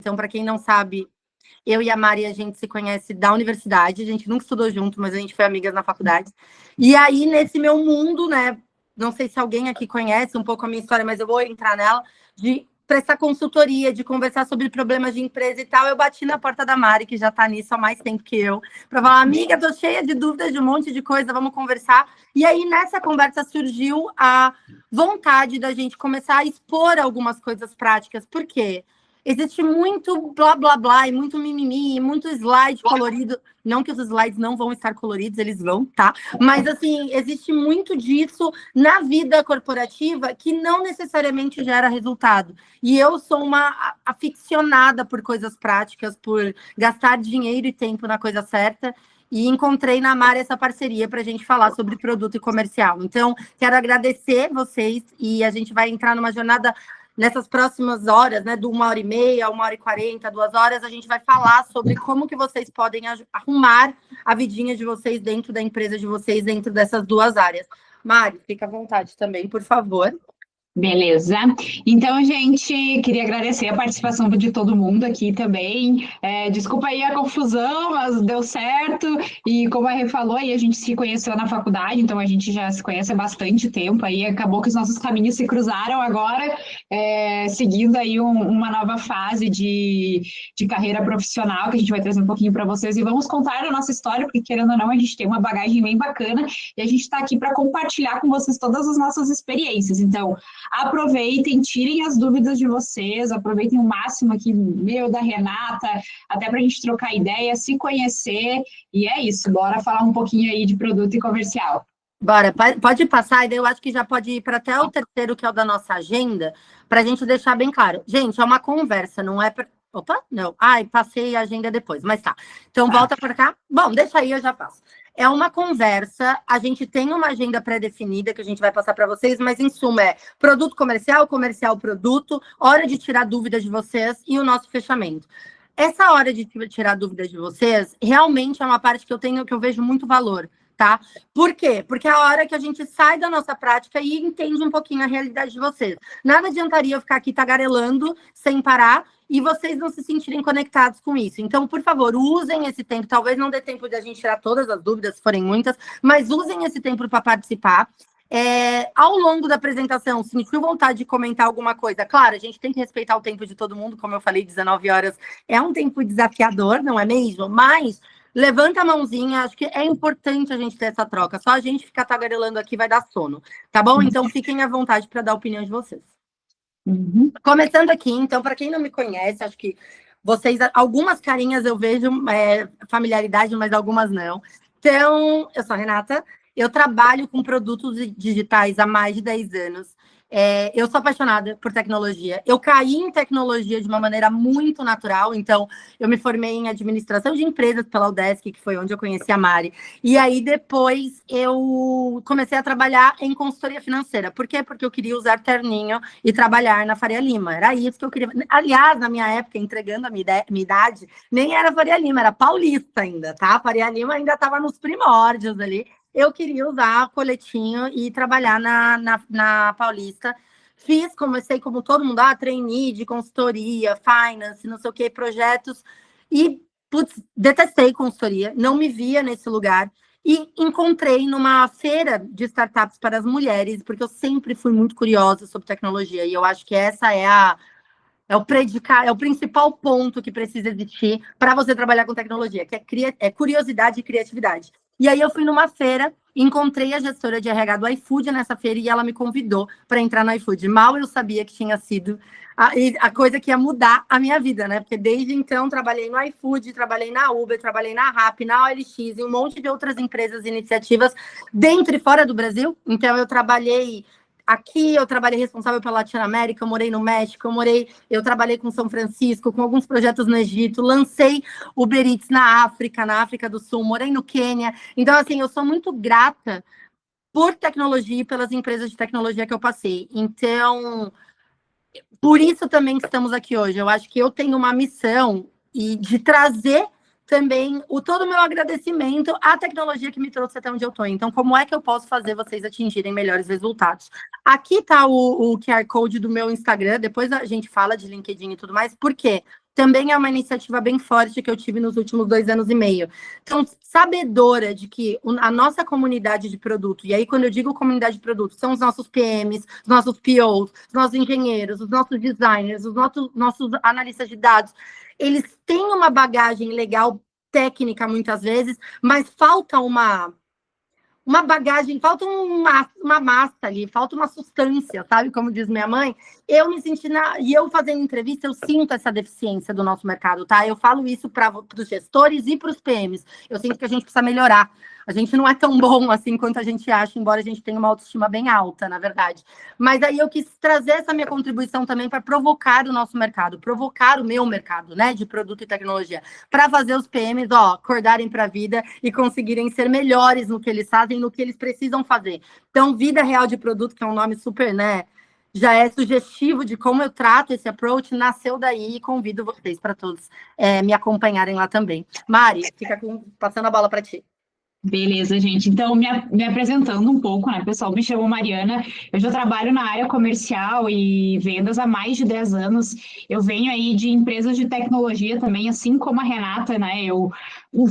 Então, para quem não sabe, eu e a Mari, a gente se conhece da universidade, a gente nunca estudou junto, mas a gente foi amigas na faculdade. E aí, nesse meu mundo, né, não sei se alguém aqui conhece um pouco a minha história, mas eu vou entrar nela, de prestar consultoria, de conversar sobre problemas de empresa e tal, eu bati na porta da Mari, que já está nisso há mais tempo que eu, para falar, amiga, tô cheia de dúvidas de um monte de coisa, vamos conversar. E aí, nessa conversa, surgiu a vontade da gente começar a expor algumas coisas práticas. Por quê? Existe muito blá, blá, blá, e muito mimimi, e muito slide colorido. Não que os slides não vão estar coloridos, eles vão, tá? Mas, assim, existe muito disso na vida corporativa que não necessariamente gera resultado. E eu sou uma aficionada por coisas práticas, por gastar dinheiro e tempo na coisa certa. E encontrei na Mari essa parceria para a gente falar sobre produto e comercial. Então, quero agradecer vocês e a gente vai entrar numa jornada nessas próximas horas, né, de 1h30, 1h40, 2 horas, a gente vai falar sobre como que vocês podem arrumar a vidinha de vocês dentro da empresa de vocês, dentro dessas 2 áreas. Mari, fica à vontade também, por favor. Beleza. Então, gente, queria agradecer a participação de todo mundo aqui também. Desculpa aí a confusão, mas deu certo. E como a Rê falou, aí a gente se conheceu na faculdade, então a gente já se conhece há bastante tempo. Aí acabou que os nossos caminhos se cruzaram agora, seguindo aí uma nova fase de carreira profissional, que a gente vai trazer um pouquinho para vocês. E vamos contar a nossa história, porque querendo ou não, a gente tem uma bagagem bem bacana. E a gente está aqui para compartilhar com vocês todas as nossas experiências. Então, aproveitem, tirem as dúvidas de vocês, aproveitem o máximo aqui, da Renata, até para a gente trocar ideia, se conhecer, e é isso, bora falar um pouquinho aí de produto e comercial. Bora, pode passar, e daí eu acho que já pode ir para até o terceiro, que é o da nossa agenda, para a gente deixar bem claro. Gente, é uma conversa, não é para... Opa, não. Ai, passei a agenda depois, mas tá. Então, volta para cá. Bom, deixa aí, eu já passo. É uma conversa, a gente tem uma agenda pré-definida que a gente vai passar para vocês, mas em suma é produto comercial, comercial produto, hora de tirar dúvidas de vocês e o nosso fechamento. Essa hora de tirar dúvidas de vocês realmente é uma parte que eu vejo muito valor, tá? Por quê? Porque é a hora que a gente sai da nossa prática e entende um pouquinho a realidade de vocês. Nada adiantaria eu ficar aqui tagarelando sem parar e vocês não se sentirem conectados com isso. Então, por favor, usem esse tempo. Talvez não dê tempo de a gente tirar todas as dúvidas, se forem muitas, mas usem esse tempo para participar. Ao longo da apresentação, se sentiu vontade de comentar alguma coisa, claro, a gente tem que respeitar o tempo de todo mundo, como eu falei, 19 horas é um tempo desafiador, não é mesmo? Mas levanta a mãozinha, acho que é importante a gente ter essa troca. Só a gente ficar tagarelando aqui vai dar sono, tá bom? Então, fiquem à vontade para dar a opinião de vocês. Começando aqui, então, para quem não me conhece, acho que vocês, algumas carinhas eu vejo familiaridade, mas algumas não. Então, eu sou a Renata, eu trabalho com produtos digitais há mais de 10 anos. Eu sou apaixonada por tecnologia. Eu caí em tecnologia de uma maneira muito natural. Então, eu me formei em administração de empresas pela Udesc, que foi onde eu conheci a Mari. E aí, depois, eu comecei a trabalhar em consultoria financeira. Por quê? Porque eu queria usar terninho e trabalhar na Faria Lima. Era isso que eu queria. Aliás, na minha época, entregando a minha idade, nem era Faria Lima, era Paulista ainda, tá? A Faria Lima ainda estava nos primórdios ali. Eu queria usar coletinho e trabalhar na Paulista. Comecei como todo mundo, trainee de consultoria, finance, não sei o que, projetos. E, detestei consultoria, não me via nesse lugar. E encontrei numa feira de startups para as mulheres, porque eu sempre fui muito curiosa sobre tecnologia. E eu acho que essa é o principal ponto que precisa existir para você trabalhar com tecnologia, que é curiosidade e criatividade. E aí eu fui numa feira, encontrei a gestora de RH do iFood nessa feira e ela me convidou para entrar no iFood. Mal eu sabia que tinha sido a coisa que ia mudar a minha vida, né? Porque desde então trabalhei no iFood, trabalhei na Uber, trabalhei na Rappi, na OLX e um monte de outras empresas e iniciativas dentro e fora do Brasil. Então eu trabalhei aqui, eu trabalhei responsável pela Latinoamérica, eu morei no México, eu trabalhei com São Francisco, com alguns projetos no Egito, lancei Uber Eats na África do Sul, morei no Quênia. Então, assim, eu sou muito grata por tecnologia e pelas empresas de tecnologia que eu passei. Então, por isso também que estamos aqui hoje. Eu acho que eu tenho uma missão de trazer também todo o meu agradecimento à tecnologia que me trouxe até onde eu estou. Então, como é que eu posso fazer vocês atingirem melhores resultados? Aqui está o QR Code do meu Instagram, depois a gente fala de LinkedIn e tudo mais. Por quê? também é uma iniciativa bem forte que eu tive nos últimos 2 anos e meio. Então, sabedora de que a nossa comunidade de produto, e aí quando eu digo comunidade de produto, são os nossos PMs, os nossos POs, os nossos engenheiros, os nossos designers, os nossos analistas de dados, eles têm uma bagagem legal, técnica, muitas vezes, mas falta uma bagagem, falta uma massa ali, falta uma substância, sabe? Como diz minha mãe, eu me senti e eu fazendo entrevista, eu sinto essa deficiência do nosso mercado, tá? Eu falo isso para os gestores e para os PMs. Eu sinto que a gente precisa melhorar. A gente não é tão bom assim quanto a gente acha, embora a gente tenha uma autoestima bem alta, na verdade. Mas aí eu quis trazer essa minha contribuição também para provocar o nosso mercado, provocar o meu mercado, né, de produto e tecnologia, para fazer os PMs, acordarem para a vida e conseguirem ser melhores no que eles fazem, no que eles precisam fazer. Então, Vida Real de Produto, que é um nome super, né, já é sugestivo de como eu trato esse approach, nasceu daí, e convido vocês para todos me acompanharem lá também. Mari, passando a bola para ti. Beleza, gente. Então, me apresentando um pouco, né, pessoal? Me chamo Mariana, eu já trabalho na área comercial e vendas há mais de 10 anos. Eu venho aí de empresas de tecnologia também, assim como a Renata, né? Eu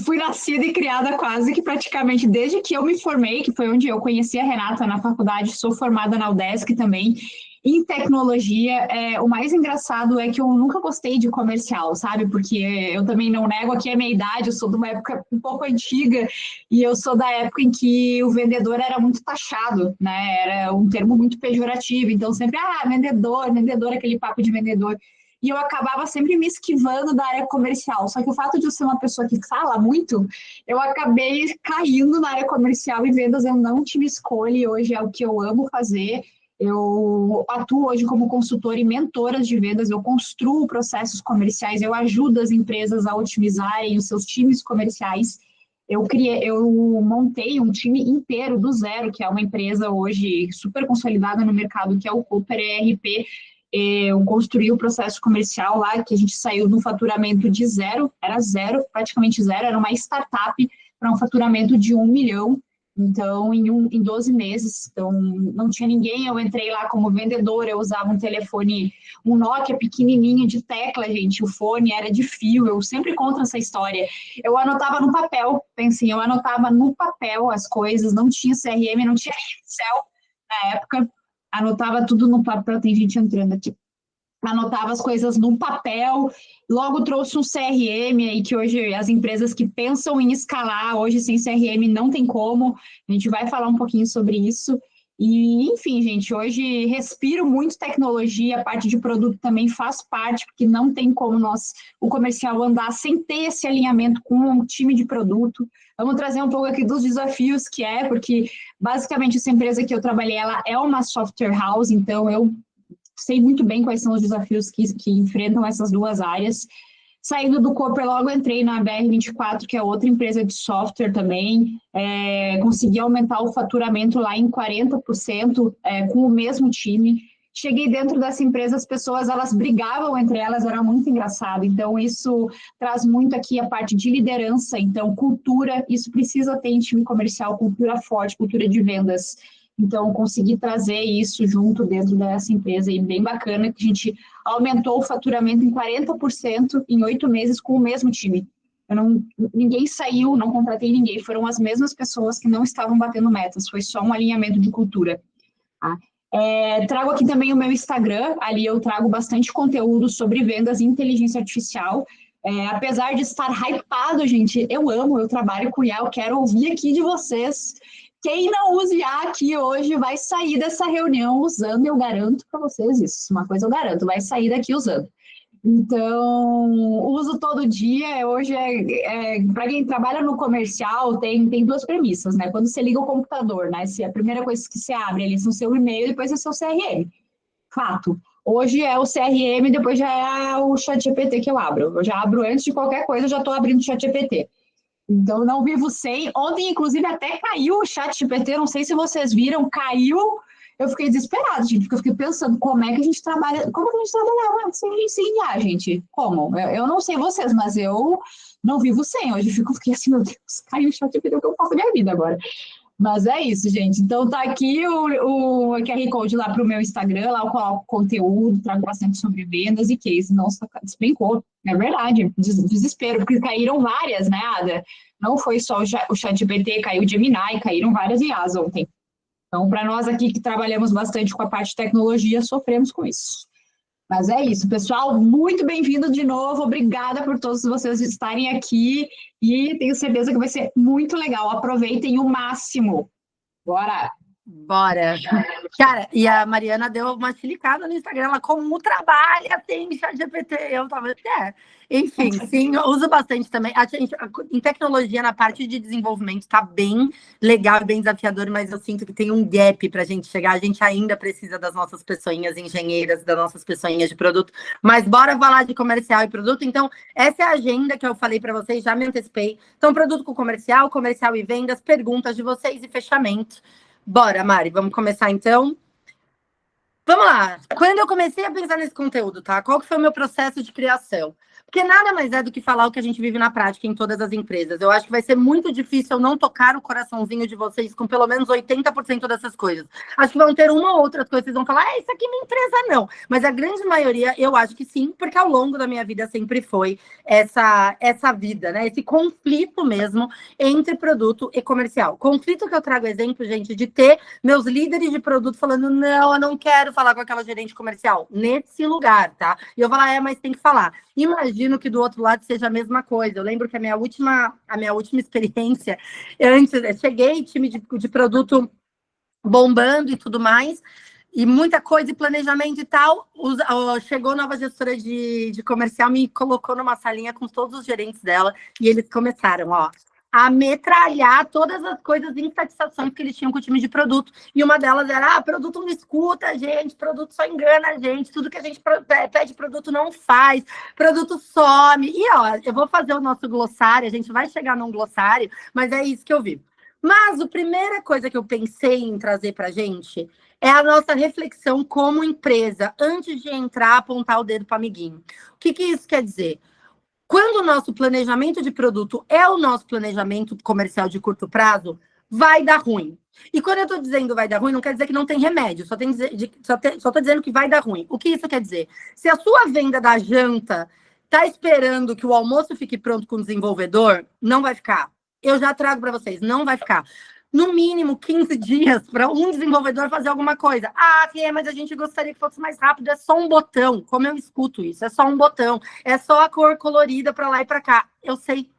fui nascida e criada quase que praticamente desde que eu me formei, que foi onde eu conheci a Renata na faculdade, sou formada na UDESC também. Em tecnologia, o mais engraçado é que eu nunca gostei de comercial, sabe? Porque eu também não nego aqui a minha idade, eu sou de uma época um pouco antiga, e eu sou da época em que o vendedor era muito taxado, né? Era um termo muito pejorativo, então sempre, vendedor, aquele papo de vendedor. E eu acabava sempre me esquivando da área comercial. Só que o fato de eu ser uma pessoa que fala muito, eu acabei caindo na área comercial e vendas eu não tive escolha, e hoje é o que eu amo fazer. Eu atuo hoje como consultora e mentora de vendas, eu construo processos comerciais, eu ajudo as empresas a otimizarem os seus times comerciais. Eu montei um time inteiro do zero, que é uma empresa hoje super consolidada no mercado, que é o Cooper ERP. Eu construí o processo comercial lá, que a gente saiu no faturamento de zero, era zero, praticamente zero, era uma startup para um faturamento de 1 milhão. Então, em 12 meses, então, não tinha ninguém, eu entrei lá como vendedora, eu usava um telefone, um Nokia pequenininho de tecla, gente, o fone era de fio, eu sempre conto essa história. Eu anotava no papel, pensei, eu anotava no papel as coisas, não tinha CRM, não tinha Excel na época, anotava tudo no papel, tem gente entrando aqui. Anotava as coisas no papel, logo trouxe um CRM aí, que hoje as empresas que pensam em escalar, hoje sem CRM não tem como, a gente vai falar um pouquinho sobre isso. E, enfim, gente, hoje respiro muito tecnologia, a parte de produto também faz parte, porque não tem como o comercial andar sem ter esse alinhamento com um time de produto. Vamos trazer um pouco aqui dos desafios que porque basicamente essa empresa que eu trabalhei, ela é uma software house, então eu sei muito bem quais são os desafios que enfrentam essas duas áreas. Saindo do Cooper, logo entrei na BR24, que é outra empresa de software também. Consegui aumentar o faturamento lá em 40% com o mesmo time. Cheguei dentro dessa empresa, as pessoas elas brigavam entre elas, era muito engraçado. Então, isso traz muito aqui a parte de liderança. Então, cultura, isso precisa ter em time comercial, cultura forte, cultura de vendas. Então, consegui trazer isso junto dentro dessa empresa e bem bacana, que a gente aumentou o faturamento em 40% em 8 meses com o mesmo time. Ninguém saiu, não contratei ninguém, foram as mesmas pessoas que não estavam batendo metas, foi só um alinhamento de cultura. Tá? Trago aqui também o meu Instagram, ali eu trago bastante conteúdo sobre vendas e inteligência artificial. Apesar de estar hypado, gente, eu trabalho com IA, eu quero ouvir aqui de vocês. Quem não usa IA aqui hoje vai sair dessa reunião usando, eu garanto para vocês isso. Uma coisa eu garanto, vai sair daqui usando. Então, uso todo dia. Hoje, para quem trabalha no comercial, tem duas premissas, né? Quando você liga o computador, né? Se a primeira coisa que você abre ali é o seu e-mail, depois é o seu CRM. Fato. Hoje é o CRM, depois já é o ChatGPT que eu abro. Eu já abro antes de qualquer coisa, eu já estou abrindo o ChatGPT. Então, não vivo sem. Ontem, inclusive, até caiu o ChatGPT, não sei se vocês viram, caiu. Eu fiquei desesperada, gente, porque eu fiquei pensando como é que a gente trabalhava sem IA, gente? Como? Eu não sei vocês, mas eu não vivo sem. Hoje fiquei assim, meu Deus, caiu o ChatGPT, o que eu faço da minha vida agora? Mas é isso, gente. Então tá aqui o QR Code lá para o meu Instagram, lá eu coloco conteúdo, trago bastante sobre vendas e case. Nossa, despencou. É verdade, desespero, porque caíram várias, né, Ada? Não foi só o ChatGPT, caiu o Gemini, caíram várias IAs ontem. Então, para nós aqui que trabalhamos bastante com a parte de tecnologia, sofremos com isso. Mas é isso, pessoal. Muito bem-vindo de novo. Obrigada por todos vocês estarem aqui. E tenho certeza que vai ser muito legal. Aproveitem o máximo. Bora! Bora. Cara, e a Mariana deu uma chilicada no Instagram, ela como trabalha, tem ChatGPT, eu tava... Enfim, sim, eu uso bastante também. Em tecnologia, na parte de desenvolvimento, tá bem legal, bem desafiador, mas eu sinto que tem um gap pra gente chegar. A gente ainda precisa das nossas pessoinhas engenheiras, das nossas pessoinhas de produto. Mas bora falar de comercial e produto. Então, essa é a agenda que eu falei pra vocês, já me antecipei. Então, produto com comercial e vendas, perguntas de vocês e fechamento. Bora, Mari, vamos começar então? Vamos lá. Quando eu comecei a pensar nesse conteúdo, tá? Qual que foi o meu processo de criação? Porque nada mais é do que falar o que a gente vive na prática em todas as empresas. Eu acho que vai ser muito difícil eu não tocar o coraçãozinho de vocês com pelo menos 80% dessas coisas. Acho que vão ter uma ou outra coisa que vocês vão falar, isso aqui minha empresa não. Mas a grande maioria, eu acho que sim, porque ao longo da minha vida sempre foi essa vida, né? Esse conflito mesmo entre produto e comercial. Conflito que eu trago exemplo, gente, de ter meus líderes de produto falando, não, eu não quero falar com aquela gerente comercial nesse lugar, tá? E eu falar, mas tem que falar. Imagino que do outro lado seja a mesma coisa. Eu lembro que a minha última experiência, eu cheguei, time de produto bombando e tudo mais, e muita coisa, e planejamento e tal. Chegou nova gestora de comercial, me colocou numa salinha com todos os gerentes dela, e eles começaram, a metralhar todas as coisas de insatisfações que eles tinham com o time de produto. E uma delas era, produto não escuta a gente, produto só engana a gente, tudo que a gente pede produto não faz, produto some. E, eu vou fazer o nosso glossário, a gente vai chegar num glossário, mas é isso que eu vi. Mas a primeira coisa que eu pensei em trazer para a gente é a nossa reflexão como empresa, antes de entrar, apontar o dedo para o amiguinho. O que isso quer dizer? Quando o nosso planejamento de produto é o nosso planejamento comercial de curto prazo, vai dar ruim. E quando eu estou dizendo vai dar ruim, não quer dizer que não tem remédio, só estou dizendo que vai dar ruim. O que isso quer dizer? Se a sua venda da janta está esperando que o almoço fique pronto com o desenvolvedor, não vai ficar. Eu já trago para vocês, não vai ficar. No mínimo 15 dias para um desenvolvedor fazer alguma coisa. Mas a gente gostaria que fosse mais rápido. É só um botão. Como eu escuto isso? É só um botão. É só a cor colorida para lá e para cá. Eu sei.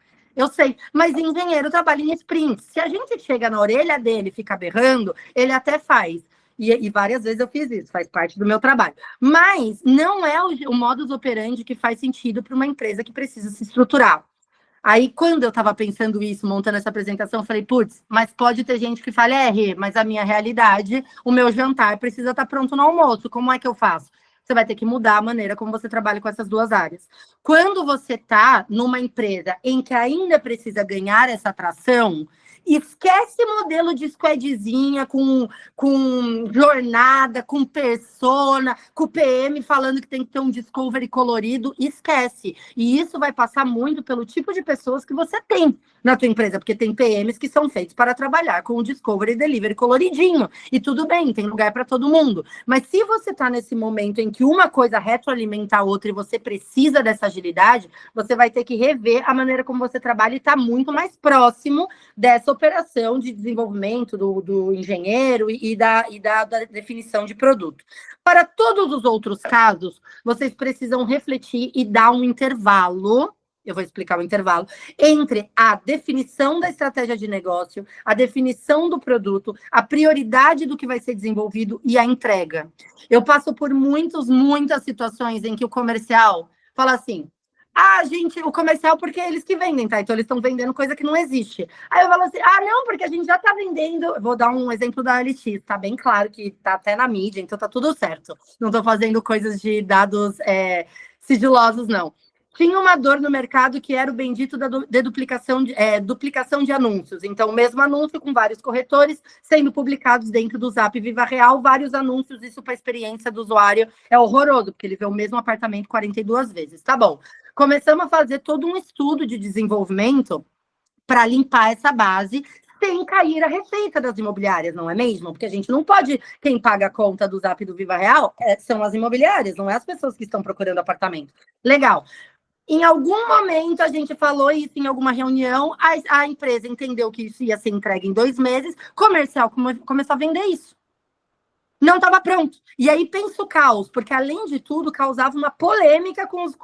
Mas engenheiro trabalha em sprints. Se a gente chega na orelha dele e fica berrando, ele até faz. E várias vezes eu fiz isso, faz parte do meu trabalho. Mas não é o modus operandi que faz sentido para uma empresa que precisa se estruturar. Aí, quando eu estava pensando isso, montando essa apresentação, eu falei, putz, mas pode ter gente que fale, Rê, mas a minha realidade, o meu jantar precisa estar pronto no almoço, como é que eu faço? Você vai ter que mudar a maneira como você trabalha com essas duas áreas. Quando você está numa empresa em que ainda precisa ganhar essa atração, esquece modelo de squadzinha com jornada, com persona, com PM falando que tem que ter um discovery colorido, esquece. E isso vai passar muito pelo tipo de pessoas que você tem na tua empresa, porque tem PMs que são feitos para trabalhar com o discovery e delivery coloridinho. E tudo bem, tem lugar para todo mundo. Mas se você está nesse momento em que uma coisa retroalimenta a outra e você precisa dessa agilidade, você vai ter que rever a maneira como você trabalha e estar muito mais próximo dessa operação de desenvolvimento do engenheiro e da definição de produto. Para todos os outros casos, vocês precisam refletir e dar um intervalo. Eu vou explicar o intervalo entre a definição da estratégia de negócio, a definição do produto, a prioridade do que vai ser desenvolvido e a entrega. Eu passo por muitas situações em que o comercial fala assim, gente, o comercial porque é eles que vendem, tá? Então eles estão vendendo coisa que não existe. Aí eu falo assim, não, porque a gente já tá vendendo. Eu vou dar um exemplo da LX, tá bem claro que tá até na mídia, então tá tudo certo. Não tô fazendo coisas de dados sigilosos, não. Tinha uma dor no mercado que era o bendito da duplicação de anúncios. Então, o mesmo anúncio com vários corretores sendo publicados dentro do Zap Viva Real, vários anúncios, isso para a experiência do usuário é horroroso, porque ele vê o mesmo apartamento 42 vezes. Tá bom. Começamos a fazer todo um estudo de desenvolvimento para limpar essa base, sem cair a receita das imobiliárias, não é mesmo? Porque a gente não pode, quem paga a conta do Zap do Viva Real são as imobiliárias, não é as pessoas que estão procurando apartamento. Legal. Em algum momento a gente falou isso em alguma reunião, a empresa entendeu que isso ia ser entregue em 2 meses, comercial começou a vender isso. Não estava pronto. E aí pensa o caos, porque além de tudo, causava uma polêmica com os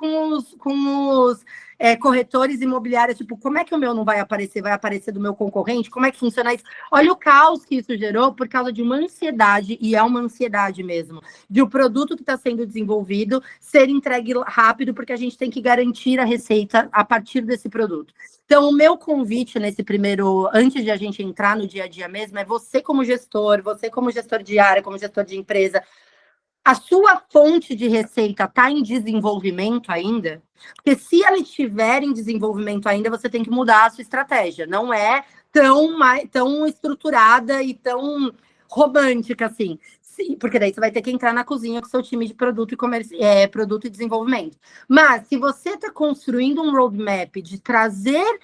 corretores imobiliários, tipo, como é que o meu não vai aparecer? Vai aparecer do meu concorrente? Como é que funciona isso? Olha o caos que isso gerou por causa de uma ansiedade, e é uma ansiedade mesmo, de o produto que está sendo desenvolvido ser entregue rápido, porque a gente tem que garantir a receita a partir desse produto. Então, o meu convite nesse primeiro, antes de a gente entrar no dia a dia mesmo, é você como gestor de área, como gestor de empresa, a sua fonte de receita está em desenvolvimento ainda? Porque se ela estiver em desenvolvimento ainda, você tem que mudar a sua estratégia. Não é tão estruturada e tão romântica assim. Porque daí você vai ter que entrar na cozinha com seu time de produto e desenvolvimento. Mas se você está construindo um roadmap de trazer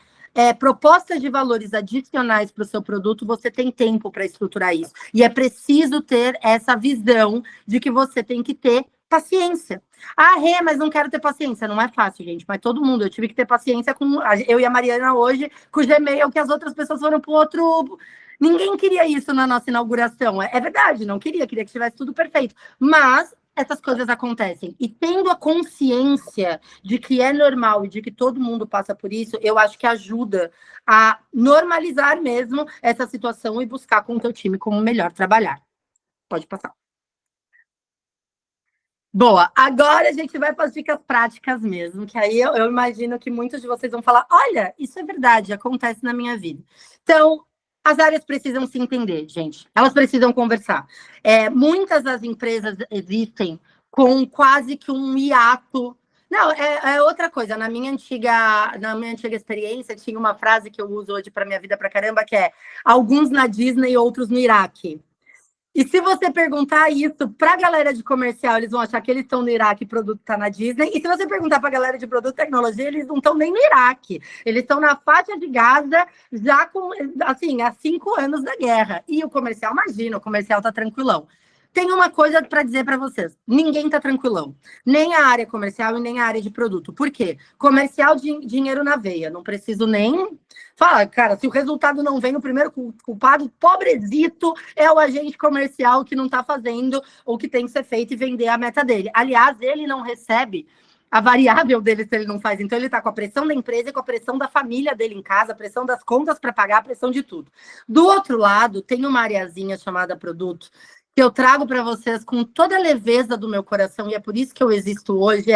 propostas de valores adicionais para o seu produto, você tem tempo para estruturar isso. E é preciso ter essa visão de que você tem que ter paciência. Ah, Rê, mas não quero ter paciência. Não é fácil, gente, mas todo mundo. Eu tive que ter paciência com eu e a Mariana hoje, com o Gmail, que as outras pessoas foram para o outro. Ninguém queria isso na nossa inauguração. É verdade, não queria que tivesse tudo perfeito. Mas essas coisas acontecem. E tendo a consciência de que é normal e de que todo mundo passa por isso, eu acho que ajuda a normalizar mesmo essa situação e buscar com o teu time como melhor trabalhar. Pode passar. Boa, agora a gente vai para as dicas práticas mesmo, que aí eu imagino que muitos de vocês vão falar, olha, isso é verdade, acontece na minha vida. Então, as áreas precisam se entender, gente. Elas precisam conversar. Muitas das empresas existem com quase que um hiato. Não, é outra coisa. Na minha antiga experiência, tinha uma frase que eu uso hoje para minha vida pra caramba, que é alguns na Disney e outros no Iraque. E se você perguntar isso para a galera de comercial, eles vão achar que eles estão no Iraque e o produto está na Disney. E se você perguntar para a galera de produto e tecnologia, eles não estão nem no Iraque. Eles estão na faixa de Gaza, já com, assim, há 5 anos da guerra. E o comercial, imagina, o comercial está tranquilão. Tem uma coisa para dizer para vocês. Ninguém está tranquilão. Nem a área comercial e nem a área de produto. Por quê? Comercial, dinheiro na veia. Não preciso nem falar. Cara, se o resultado não vem, o primeiro culpado, pobrezito, é o agente comercial que não está fazendo o que tem que ser feito e vender a meta dele. Aliás, ele não recebe a variável dele se ele não faz. Então, ele está com a pressão da empresa e com a pressão da família dele em casa, a pressão das contas para pagar, a pressão de tudo. Do outro lado, tem uma areazinha chamada produto, que eu trago para vocês com toda a leveza do meu coração, e é por isso que eu existo hoje,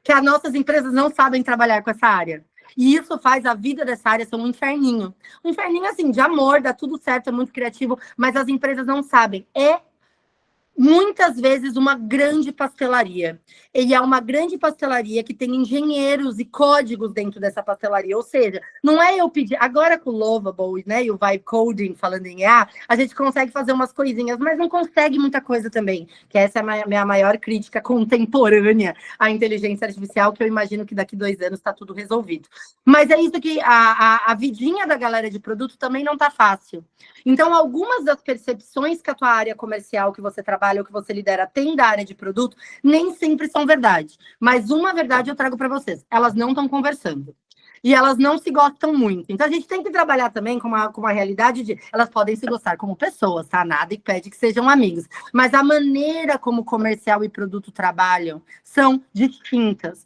que as nossas empresas não sabem trabalhar com essa área. E isso faz a vida dessa área ser um inferninho. Um inferninho, assim, de amor, dá tudo certo, é muito criativo, mas as empresas não sabem. Muitas vezes uma grande pastelaria. E é uma grande pastelaria que tem engenheiros e códigos dentro dessa pastelaria. Ou seja, não é eu pedir... Agora com o Lovable, né, e o Vibe Coding, falando em IA, a gente consegue fazer umas coisinhas, mas não consegue muita coisa também. Que essa é a minha maior crítica contemporânea à inteligência artificial, que eu imagino que daqui 2 anos está tudo resolvido. Mas é isso que a vidinha da galera de produto também não está fácil. Então, algumas das percepções que a tua área comercial, que você trabalha ou que você lidera, tem da área de produto, nem sempre são verdade. Mas uma verdade eu trago para vocês. Elas não estão conversando. E elas não se gostam muito. Então, a gente tem que trabalhar também com uma realidade de... Elas podem se gostar como pessoas, tá? Nada impede que sejam amigos. Mas a maneira como comercial e produto trabalham são distintas.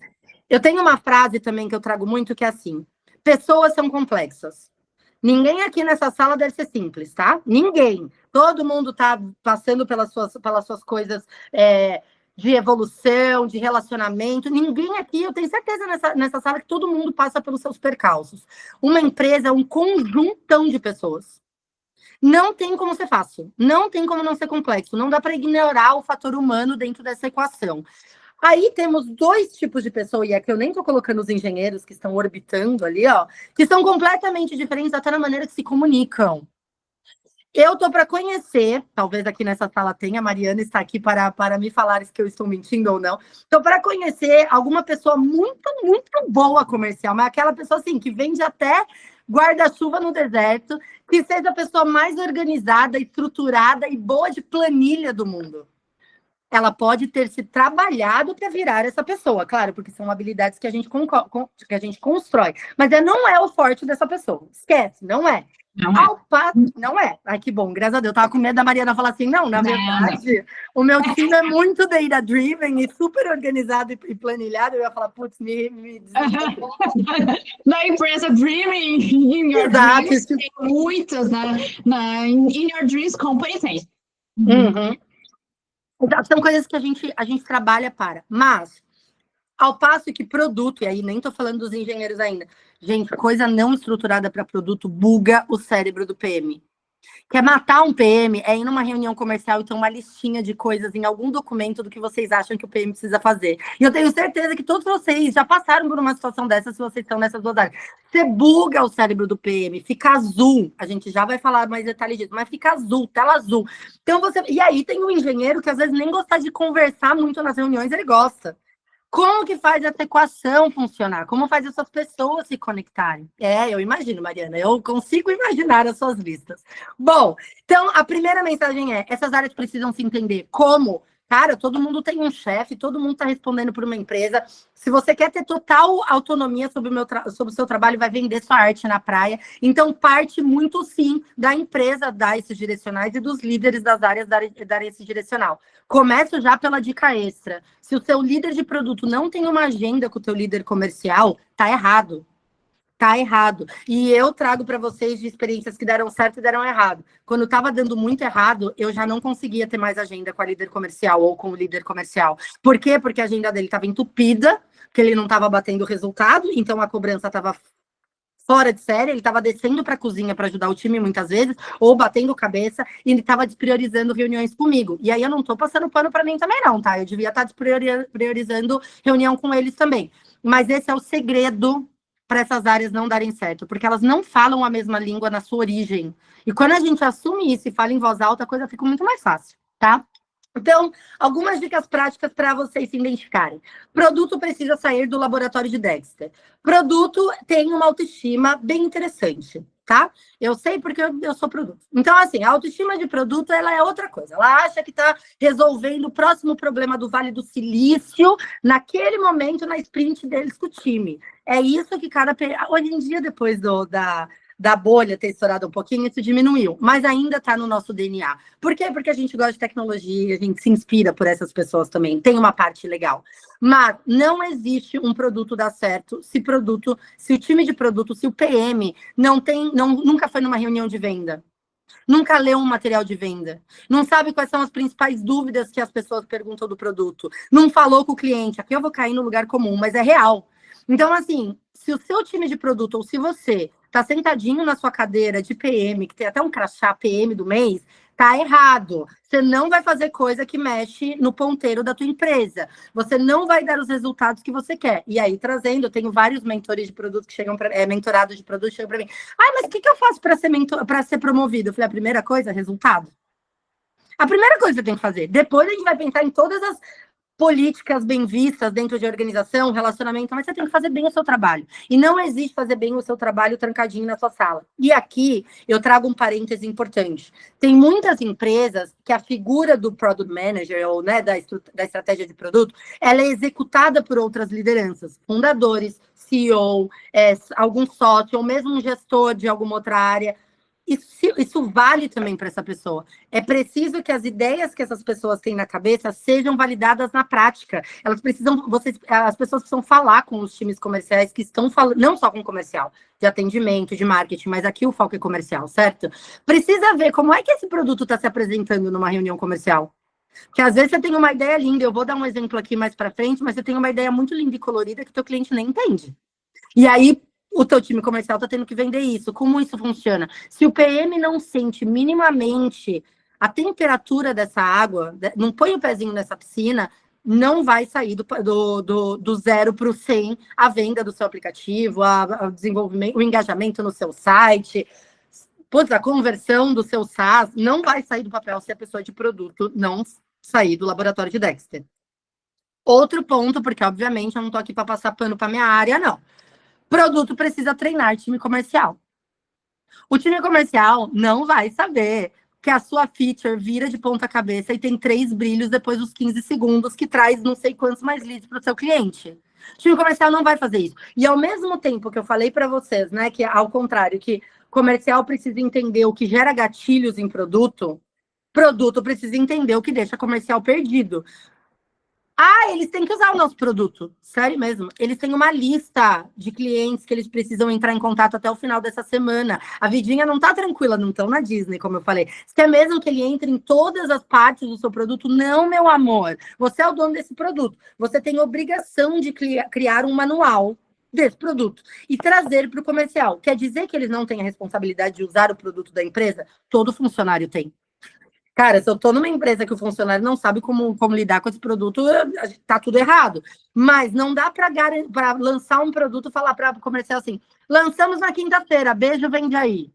Eu tenho uma frase também que eu trago muito, que é assim: pessoas são complexas. Ninguém aqui nessa sala deve ser simples, tá? Ninguém. Todo mundo tá passando pelas suas coisas de evolução, de relacionamento. Ninguém aqui, eu tenho certeza nessa sala que todo mundo passa pelos seus percalços. Uma empresa é um conjuntão de pessoas. Não tem como ser fácil. Não tem como não ser complexo. Não dá para ignorar o fator humano dentro dessa equação. Aí temos 2 tipos de pessoa, e aqui eu nem estou colocando os engenheiros que estão orbitando ali, ó, que são completamente diferentes até na maneira que se comunicam. Eu estou para conhecer, talvez aqui nessa sala tenha, a Mariana está aqui para me falar se eu estou mentindo ou não. Estou para conhecer alguma pessoa muito, muito boa comercial, mas aquela pessoa assim, que vende até guarda-chuva no deserto, que seja a pessoa mais organizada, estruturada e boa de planilha do mundo. Ela pode ter se trabalhado para virar essa pessoa, claro, porque são habilidades que a gente constrói. Mas não é o forte dessa pessoa. Esquece, não é. Não é. Ai, que bom, graças a Deus. Eu tava com medo da Mariana falar assim, não, na verdade, o meu time é muito data-driven e super organizado e planilhado. Eu ia falar, putz, me Na empresa Dreaming, in your dreams, tem muitas, in your dreams company tem. Uhum. Então, são coisas que a gente trabalha para. Mas, ao passo que produto, e aí nem estou falando dos engenheiros ainda, gente, coisa não estruturada para produto buga o cérebro do PM. Quer matar um PM é ir numa reunião comercial e ter uma listinha de coisas em algum documento do que vocês acham que o PM precisa fazer. E eu tenho certeza que todos vocês já passaram por uma situação dessa, se vocês estão nessas duas áreas. Você buga o cérebro do PM, fica azul. A gente já vai falar mais detalhes disso, mas fica azul, tela azul. Então e aí tem um engenheiro que às vezes nem gosta de conversar muito nas reuniões, ele gosta. Como que faz essa equação funcionar? Como faz essas pessoas se conectarem? Eu imagino, Mariana, eu consigo imaginar as suas listas. Bom, então a primeira mensagem é, essas áreas precisam se entender como, cara, todo mundo tem um chefe, todo mundo está respondendo por uma empresa. Se você quer ter total autonomia sobre o seu trabalho, vai vender sua arte na praia. Então, parte muito, sim, da empresa dar esses direcionais e dos líderes das áreas dar esse direcional. Começo já pela dica extra. Se o seu líder de produto não tem uma agenda com o teu líder comercial, tá errado. Tá errado. E eu trago para vocês de experiências que deram certo e deram errado. Quando estava dando muito errado, eu já não conseguia ter mais agenda com a líder comercial ou com o líder comercial. Por quê? Porque a agenda dele estava entupida, que ele não estava batendo resultado, então a cobrança estava fora de série, ele estava descendo para a cozinha para ajudar o time muitas vezes, ou batendo cabeça, e ele estava despriorizando reuniões comigo. E aí eu não estou passando pano para mim também não, tá? Eu devia estar despriorizando reunião com eles também. Mas esse é o segredo para essas áreas não darem certo, porque elas não falam a mesma língua na sua origem. E quando a gente assume isso e fala em voz alta, a coisa fica muito mais fácil, tá? Então, algumas dicas práticas para vocês se identificarem. Produto precisa sair do laboratório de Dexter. Produto tem uma autoestima bem interessante, tá? Eu sei porque eu sou produto. Então, assim, a autoestima de produto, ela é outra coisa. Ela acha que está resolvendo o próximo problema do Vale do Silício naquele momento, na sprint deles com o time. É isso que cada... Hoje em dia, depois da bolha ter estourado um pouquinho, isso diminuiu, mas ainda está no nosso DNA. Por quê? Porque a gente gosta de tecnologia, a gente se inspira por essas pessoas também, tem uma parte legal. Mas não existe um produto dar certo se o time de produto, se o PM nunca foi numa reunião de venda, nunca leu um material de venda, não sabe quais são as principais dúvidas que as pessoas perguntam do produto, não falou com o cliente. Aqui eu vou cair no lugar comum, mas é real. Então, assim, se o seu time de produto, ou se você tá sentadinho na sua cadeira de PM, que tem até um crachá PM do mês, tá errado. Você não vai fazer coisa que mexe no ponteiro da tua empresa. Você não vai dar os resultados que você quer. E aí, eu tenho vários mentores de produto que chegam mentorados de produto chegam para mim. Mas o que eu faço para ser promovido? Eu falei, a primeira coisa, resultado. A primeira coisa que você tem que fazer. Depois a gente vai pensar em todas as políticas bem vistas dentro de organização, relacionamento, mas você tem que fazer bem o seu trabalho. E não existe fazer bem o seu trabalho trancadinho na sua sala. E aqui eu trago um parêntese importante. Tem muitas empresas que a figura do Product Manager, ou né, da estratégia de produto, ela é executada por outras lideranças, fundadores, CEO, algum sócio, ou mesmo um gestor de alguma outra área. Isso vale também para essa pessoa. É preciso que as ideias que essas pessoas têm na cabeça sejam validadas na prática. As pessoas precisam falar com os times comerciais que estão falando, não só com comercial, de atendimento, de marketing, mas aqui o foco é comercial, certo? Precisa ver como é que esse produto está se apresentando numa reunião comercial. Porque às vezes você tem uma ideia linda, eu vou dar um exemplo aqui mais para frente, mas você tem uma ideia muito linda e colorida que o teu cliente nem entende. E aí, o teu time comercial está tendo que vender isso. Como isso funciona? Se o PM não sente minimamente a temperatura dessa água, não põe o pezinho nessa piscina, não vai sair do 0 para o 100 a venda do seu aplicativo, o desenvolvimento, o engajamento no seu site, a conversão do seu SaaS não vai sair do papel se a pessoa de produto não sair do laboratório de Dexter. Outro ponto, porque obviamente eu não estou aqui para passar pano para minha área, não. Produto precisa treinar time comercial. O time comercial não vai saber que a sua feature vira de ponta cabeça e tem 3 brilhos depois dos 15 segundos, que traz não sei quantos mais leads para o seu cliente. O time comercial não vai fazer isso. E ao mesmo tempo que eu falei para vocês, né, que ao contrário, que comercial precisa entender o que gera gatilhos em produto, produto precisa entender o que deixa comercial perdido. Eles têm que usar o nosso produto. Sério mesmo. Eles têm uma lista de clientes que eles precisam entrar em contato até o final dessa semana. A vidinha não tá tranquila, não estão na Disney, como eu falei. Você quer mesmo que ele entre em todas as partes do seu produto? Não, meu amor. Você é o dono desse produto. Você tem obrigação de criar um manual desse produto e trazer para o comercial. Quer dizer que eles não têm a responsabilidade de usar o produto da empresa? Todo funcionário tem. Cara, se eu tô numa empresa que o funcionário não sabe como lidar com esse produto, tá tudo errado. Mas não dá para lançar um produto e falar para o comercial assim, lançamos na quinta-feira, beijo, vende aí.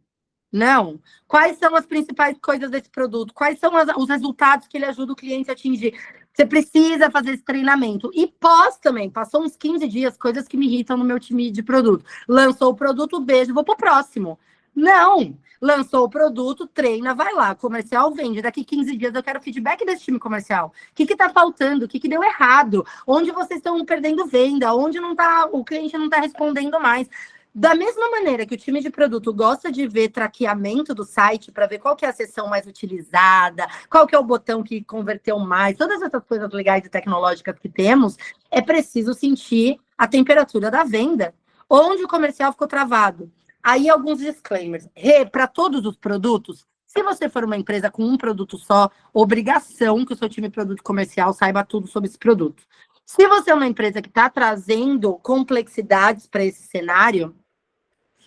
Não. Quais são as principais coisas desse produto? Quais são os resultados que ele ajuda o cliente a atingir? Você precisa fazer esse treinamento. E pós também, passou uns 15 dias, coisas que me irritam no meu time de produto. Lançou o produto, beijo, vou pro próximo. Não. Lançou o produto, treina, vai lá, comercial vende. Daqui 15 dias eu quero feedback desse time comercial. O que está faltando? O que deu errado? Onde vocês estão perdendo venda? Onde não tá, o cliente não está respondendo mais? Da mesma maneira que o time de produto gosta de ver traqueamento do site para ver qual que é a seção mais utilizada, qual que é o botão que converteu mais, todas essas coisas legais e tecnológicas que temos, é preciso sentir a temperatura da venda. Onde o comercial ficou travado? Aí alguns disclaimers. Para todos os produtos, se você for uma empresa com um produto só, obrigação que o seu time de produto comercial saiba tudo sobre esse produto. Se você é uma empresa que está trazendo complexidades para esse cenário,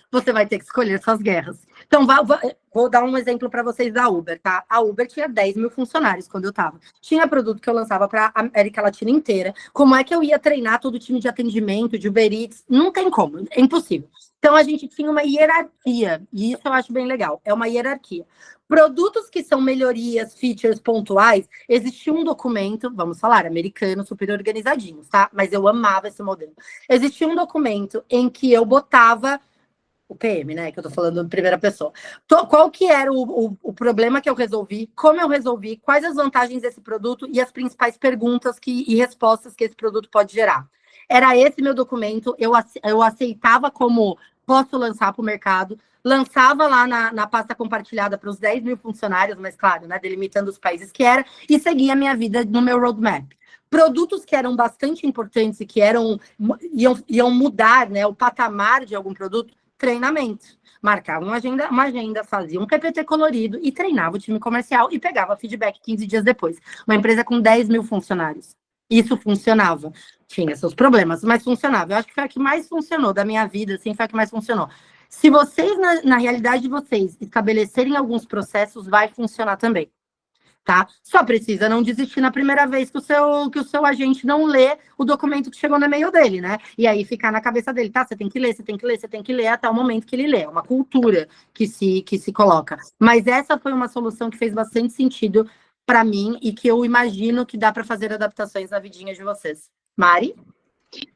você vai ter que escolher suas guerras. Então, vou dar um exemplo para vocês da Uber, tá? A Uber tinha 10 mil funcionários quando eu estava. Tinha produto que eu lançava para a América Latina inteira. Como é que eu ia treinar todo o time de atendimento, de Uber Eats? Não tem como, é impossível. Então, a gente tinha uma hierarquia, e isso eu acho bem legal, é uma hierarquia. Produtos que são melhorias, features pontuais, existia um documento, vamos falar, americano, super organizadinho, tá? Mas eu amava esse modelo. Existia um documento em que eu botava o PM, né, que eu tô falando em primeira pessoa. Qual que era o problema que eu resolvi, como eu resolvi, quais as vantagens desse produto e as principais perguntas e respostas que esse produto pode gerar. Era esse meu documento, eu aceitava como posso lançar para o mercado, lançava lá na pasta compartilhada para os 10 mil funcionários, mas claro, né, delimitando os países que era, e seguia a minha vida no meu roadmap. Produtos que eram bastante importantes e que iam mudar, né, o patamar de algum produto, treinamento. Marcava uma agenda, fazia um PPT colorido e treinava o time comercial e pegava feedback 15 dias depois. Uma empresa com 10 mil funcionários. Isso funcionava. Tinha seus problemas, mas funcionava. Eu acho que foi a que mais funcionou da minha vida, assim, foi a que mais funcionou. Se vocês, na realidade de vocês, estabelecerem alguns processos, vai funcionar também. Tá? Só precisa não desistir na primeira vez que o seu agente não lê o documento que chegou no e-mail dele, né? E aí ficar na cabeça dele, tá? Você tem que ler, você tem que ler, você tem que ler até o momento que ele lê. É uma cultura que se coloca. Mas essa foi uma solução que fez bastante sentido para mim e que eu imagino que dá para fazer adaptações na vidinha de vocês. Mari?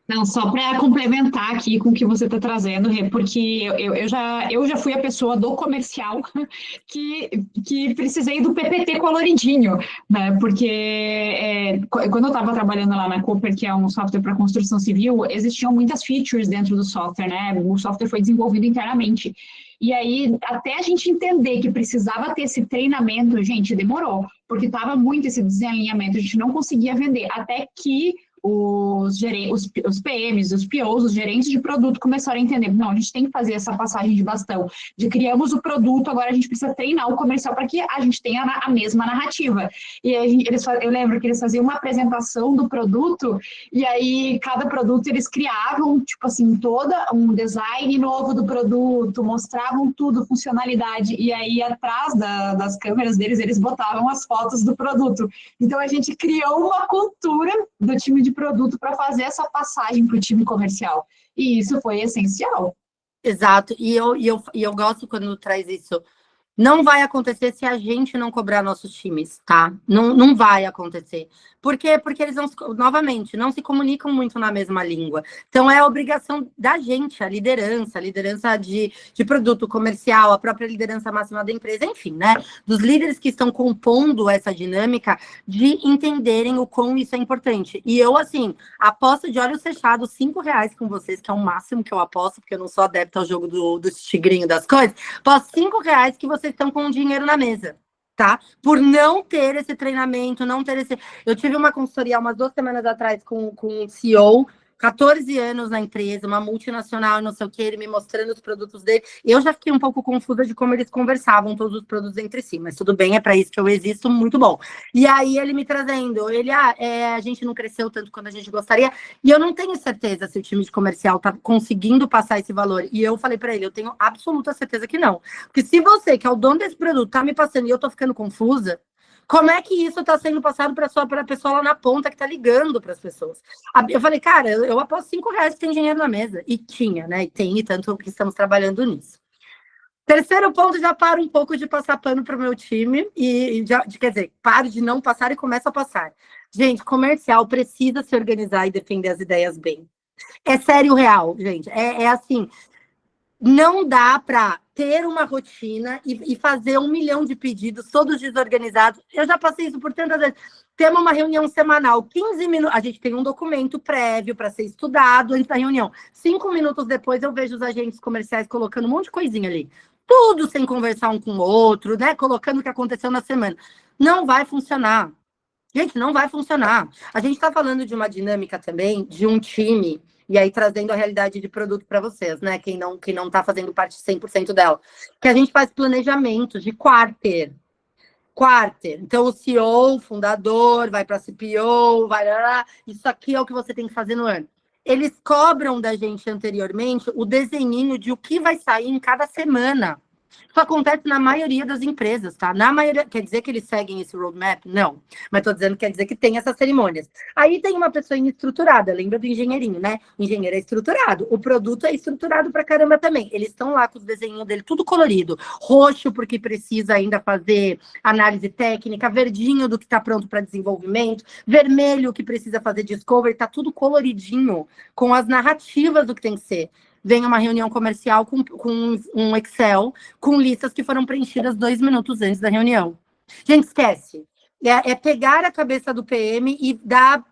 Não, só para complementar aqui com o que você está trazendo, Rê, porque eu já fui a pessoa do comercial que precisei do PPT coloridinho, né? Porque quando eu estava trabalhando lá na Cooper, que é um software para construção civil, existiam muitas features dentro do software, né? O software foi desenvolvido internamente. E aí, até a gente entender que precisava ter esse treinamento, gente, demorou, porque estava muito esse desalinhamento, a gente não conseguia vender, até que os PMs, os POs, os gerentes de produto começaram a entender, não, a gente tem que fazer essa passagem de bastão, de criamos o produto, agora a gente precisa treinar o comercial para que a gente tenha a mesma narrativa. E aí, eu lembro que eles faziam uma apresentação do produto, e aí cada produto eles criavam, tipo assim, todo um design novo do produto, mostravam tudo, funcionalidade, e aí atrás das câmeras deles, eles botavam as fotos do produto. Então a gente criou uma cultura do time de produto para fazer essa passagem para o time comercial. E isso foi essencial. Exato. E eu gosto quando traz isso Não vai acontecer se a gente não cobrar nossos times, tá? Não vai acontecer. Por quê? Porque eles, novamente, não se comunicam muito na mesma língua. Então, é a obrigação da gente, a liderança de produto comercial, a própria liderança máxima da empresa, enfim, né? Dos líderes que estão compondo essa dinâmica, de entenderem o quão isso é importante. E eu, assim, aposto de olhos fechados R$ 5 com vocês, que é o máximo que eu aposto, porque eu não sou adepta ao jogo do tigrinho das coisas. Posso R$ 5 que vocês estão com o dinheiro na mesa, tá? Por não ter esse treinamento, não ter esse... Eu tive uma consultoria umas 2 semanas atrás com um CEO, 14 anos na empresa, uma multinacional, não sei o que, ele me mostrando os produtos dele. Eu já fiquei um pouco confusa de como eles conversavam todos os produtos entre si, mas tudo bem, é para isso que eu existo, muito bom. E aí ele me trazendo, a gente não cresceu tanto quanto a gente gostaria, e eu não tenho certeza se o time de comercial tá conseguindo passar esse valor. E eu falei para ele, eu tenho absoluta certeza que não. Porque se você, que é o dono desse produto, tá me passando e eu tô ficando confusa, como é que isso está sendo passado para a pessoa lá na ponta que está ligando para as pessoas? Eu falei, cara, eu aposto R$ 5 que tem dinheiro na mesa. E tinha, né? E tem, e tanto que estamos trabalhando nisso. Terceiro ponto, já paro um pouco de passar pano para o meu time. Quer dizer, paro de não passar e começo a passar. Gente, comercial precisa se organizar e defender as ideias bem. É sério, real, gente. É assim, não dá para ter uma rotina e fazer 1 milhão de pedidos, todos desorganizados. Eu já passei isso por tantas vezes. Temos uma reunião semanal, 15 minutos. A gente tem um documento prévio para ser estudado antes da reunião. 5 minutos depois, eu vejo os agentes comerciais colocando um monte de coisinha ali. Tudo sem conversar um com o outro, né? Colocando o que aconteceu na semana. Não vai funcionar. Gente, não vai funcionar. A gente está falando de uma dinâmica também, de um time, e aí trazendo a realidade de produto para vocês, né? Quem não está fazendo parte 100% dela. Que a gente faz planejamento de quarter. Então, o CEO, o fundador, vai para a CPO, vai lá, isso aqui é o que você tem que fazer no ano. Eles cobram da gente anteriormente o desenhinho de o que vai sair em cada semana. Isso acontece na maioria das empresas, tá? Na maioria, quer dizer que eles seguem esse roadmap? Não. Mas tô dizendo que quer dizer que tem essas cerimônias. Aí tem uma pessoa inestruturada, lembra do engenheirinho, né? O engenheiro é estruturado. O produto é estruturado pra caramba também. Eles estão lá com os desenhos dele, tudo colorido. Roxo, porque precisa ainda fazer análise técnica, verdinho do que tá pronto para desenvolvimento, vermelho, que precisa fazer discovery, tá tudo coloridinho, com as narrativas do que tem que ser. Vem uma reunião comercial com um Excel, com listas que foram preenchidas 2 minutos antes da reunião. Gente, esquece. É pegar a cabeça do PM e dar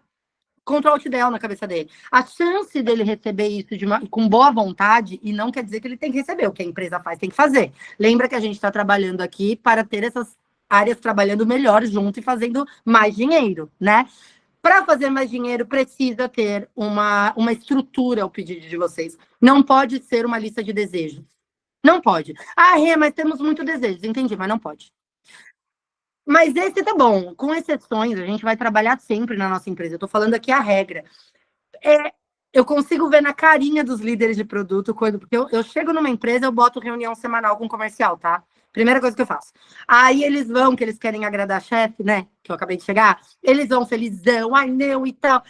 Ctrl-Alt-Del na cabeça dele. A chance dele receber isso com boa vontade, e não quer dizer que ele tem que receber, o que a empresa faz tem que fazer. Lembra que a gente está trabalhando aqui para ter essas áreas trabalhando melhor junto e fazendo mais dinheiro, né? Para fazer mais dinheiro, precisa ter uma estrutura ao pedido de vocês. Não pode ser uma lista de desejos. Não pode. Ah, Rê, mas temos muito desejos. Entendi, mas não pode. Mas esse tá bom. Com exceções, a gente vai trabalhar sempre na nossa empresa. Eu tô falando aqui a regra. Eu consigo ver na carinha dos líderes de produto, porque eu chego numa empresa, eu boto reunião semanal com comercial, tá? Primeira coisa que eu faço. Aí eles vão, que eles querem agradar a chefe, né? Que eu acabei de chegar. Eles vão felizão, ai não e tal.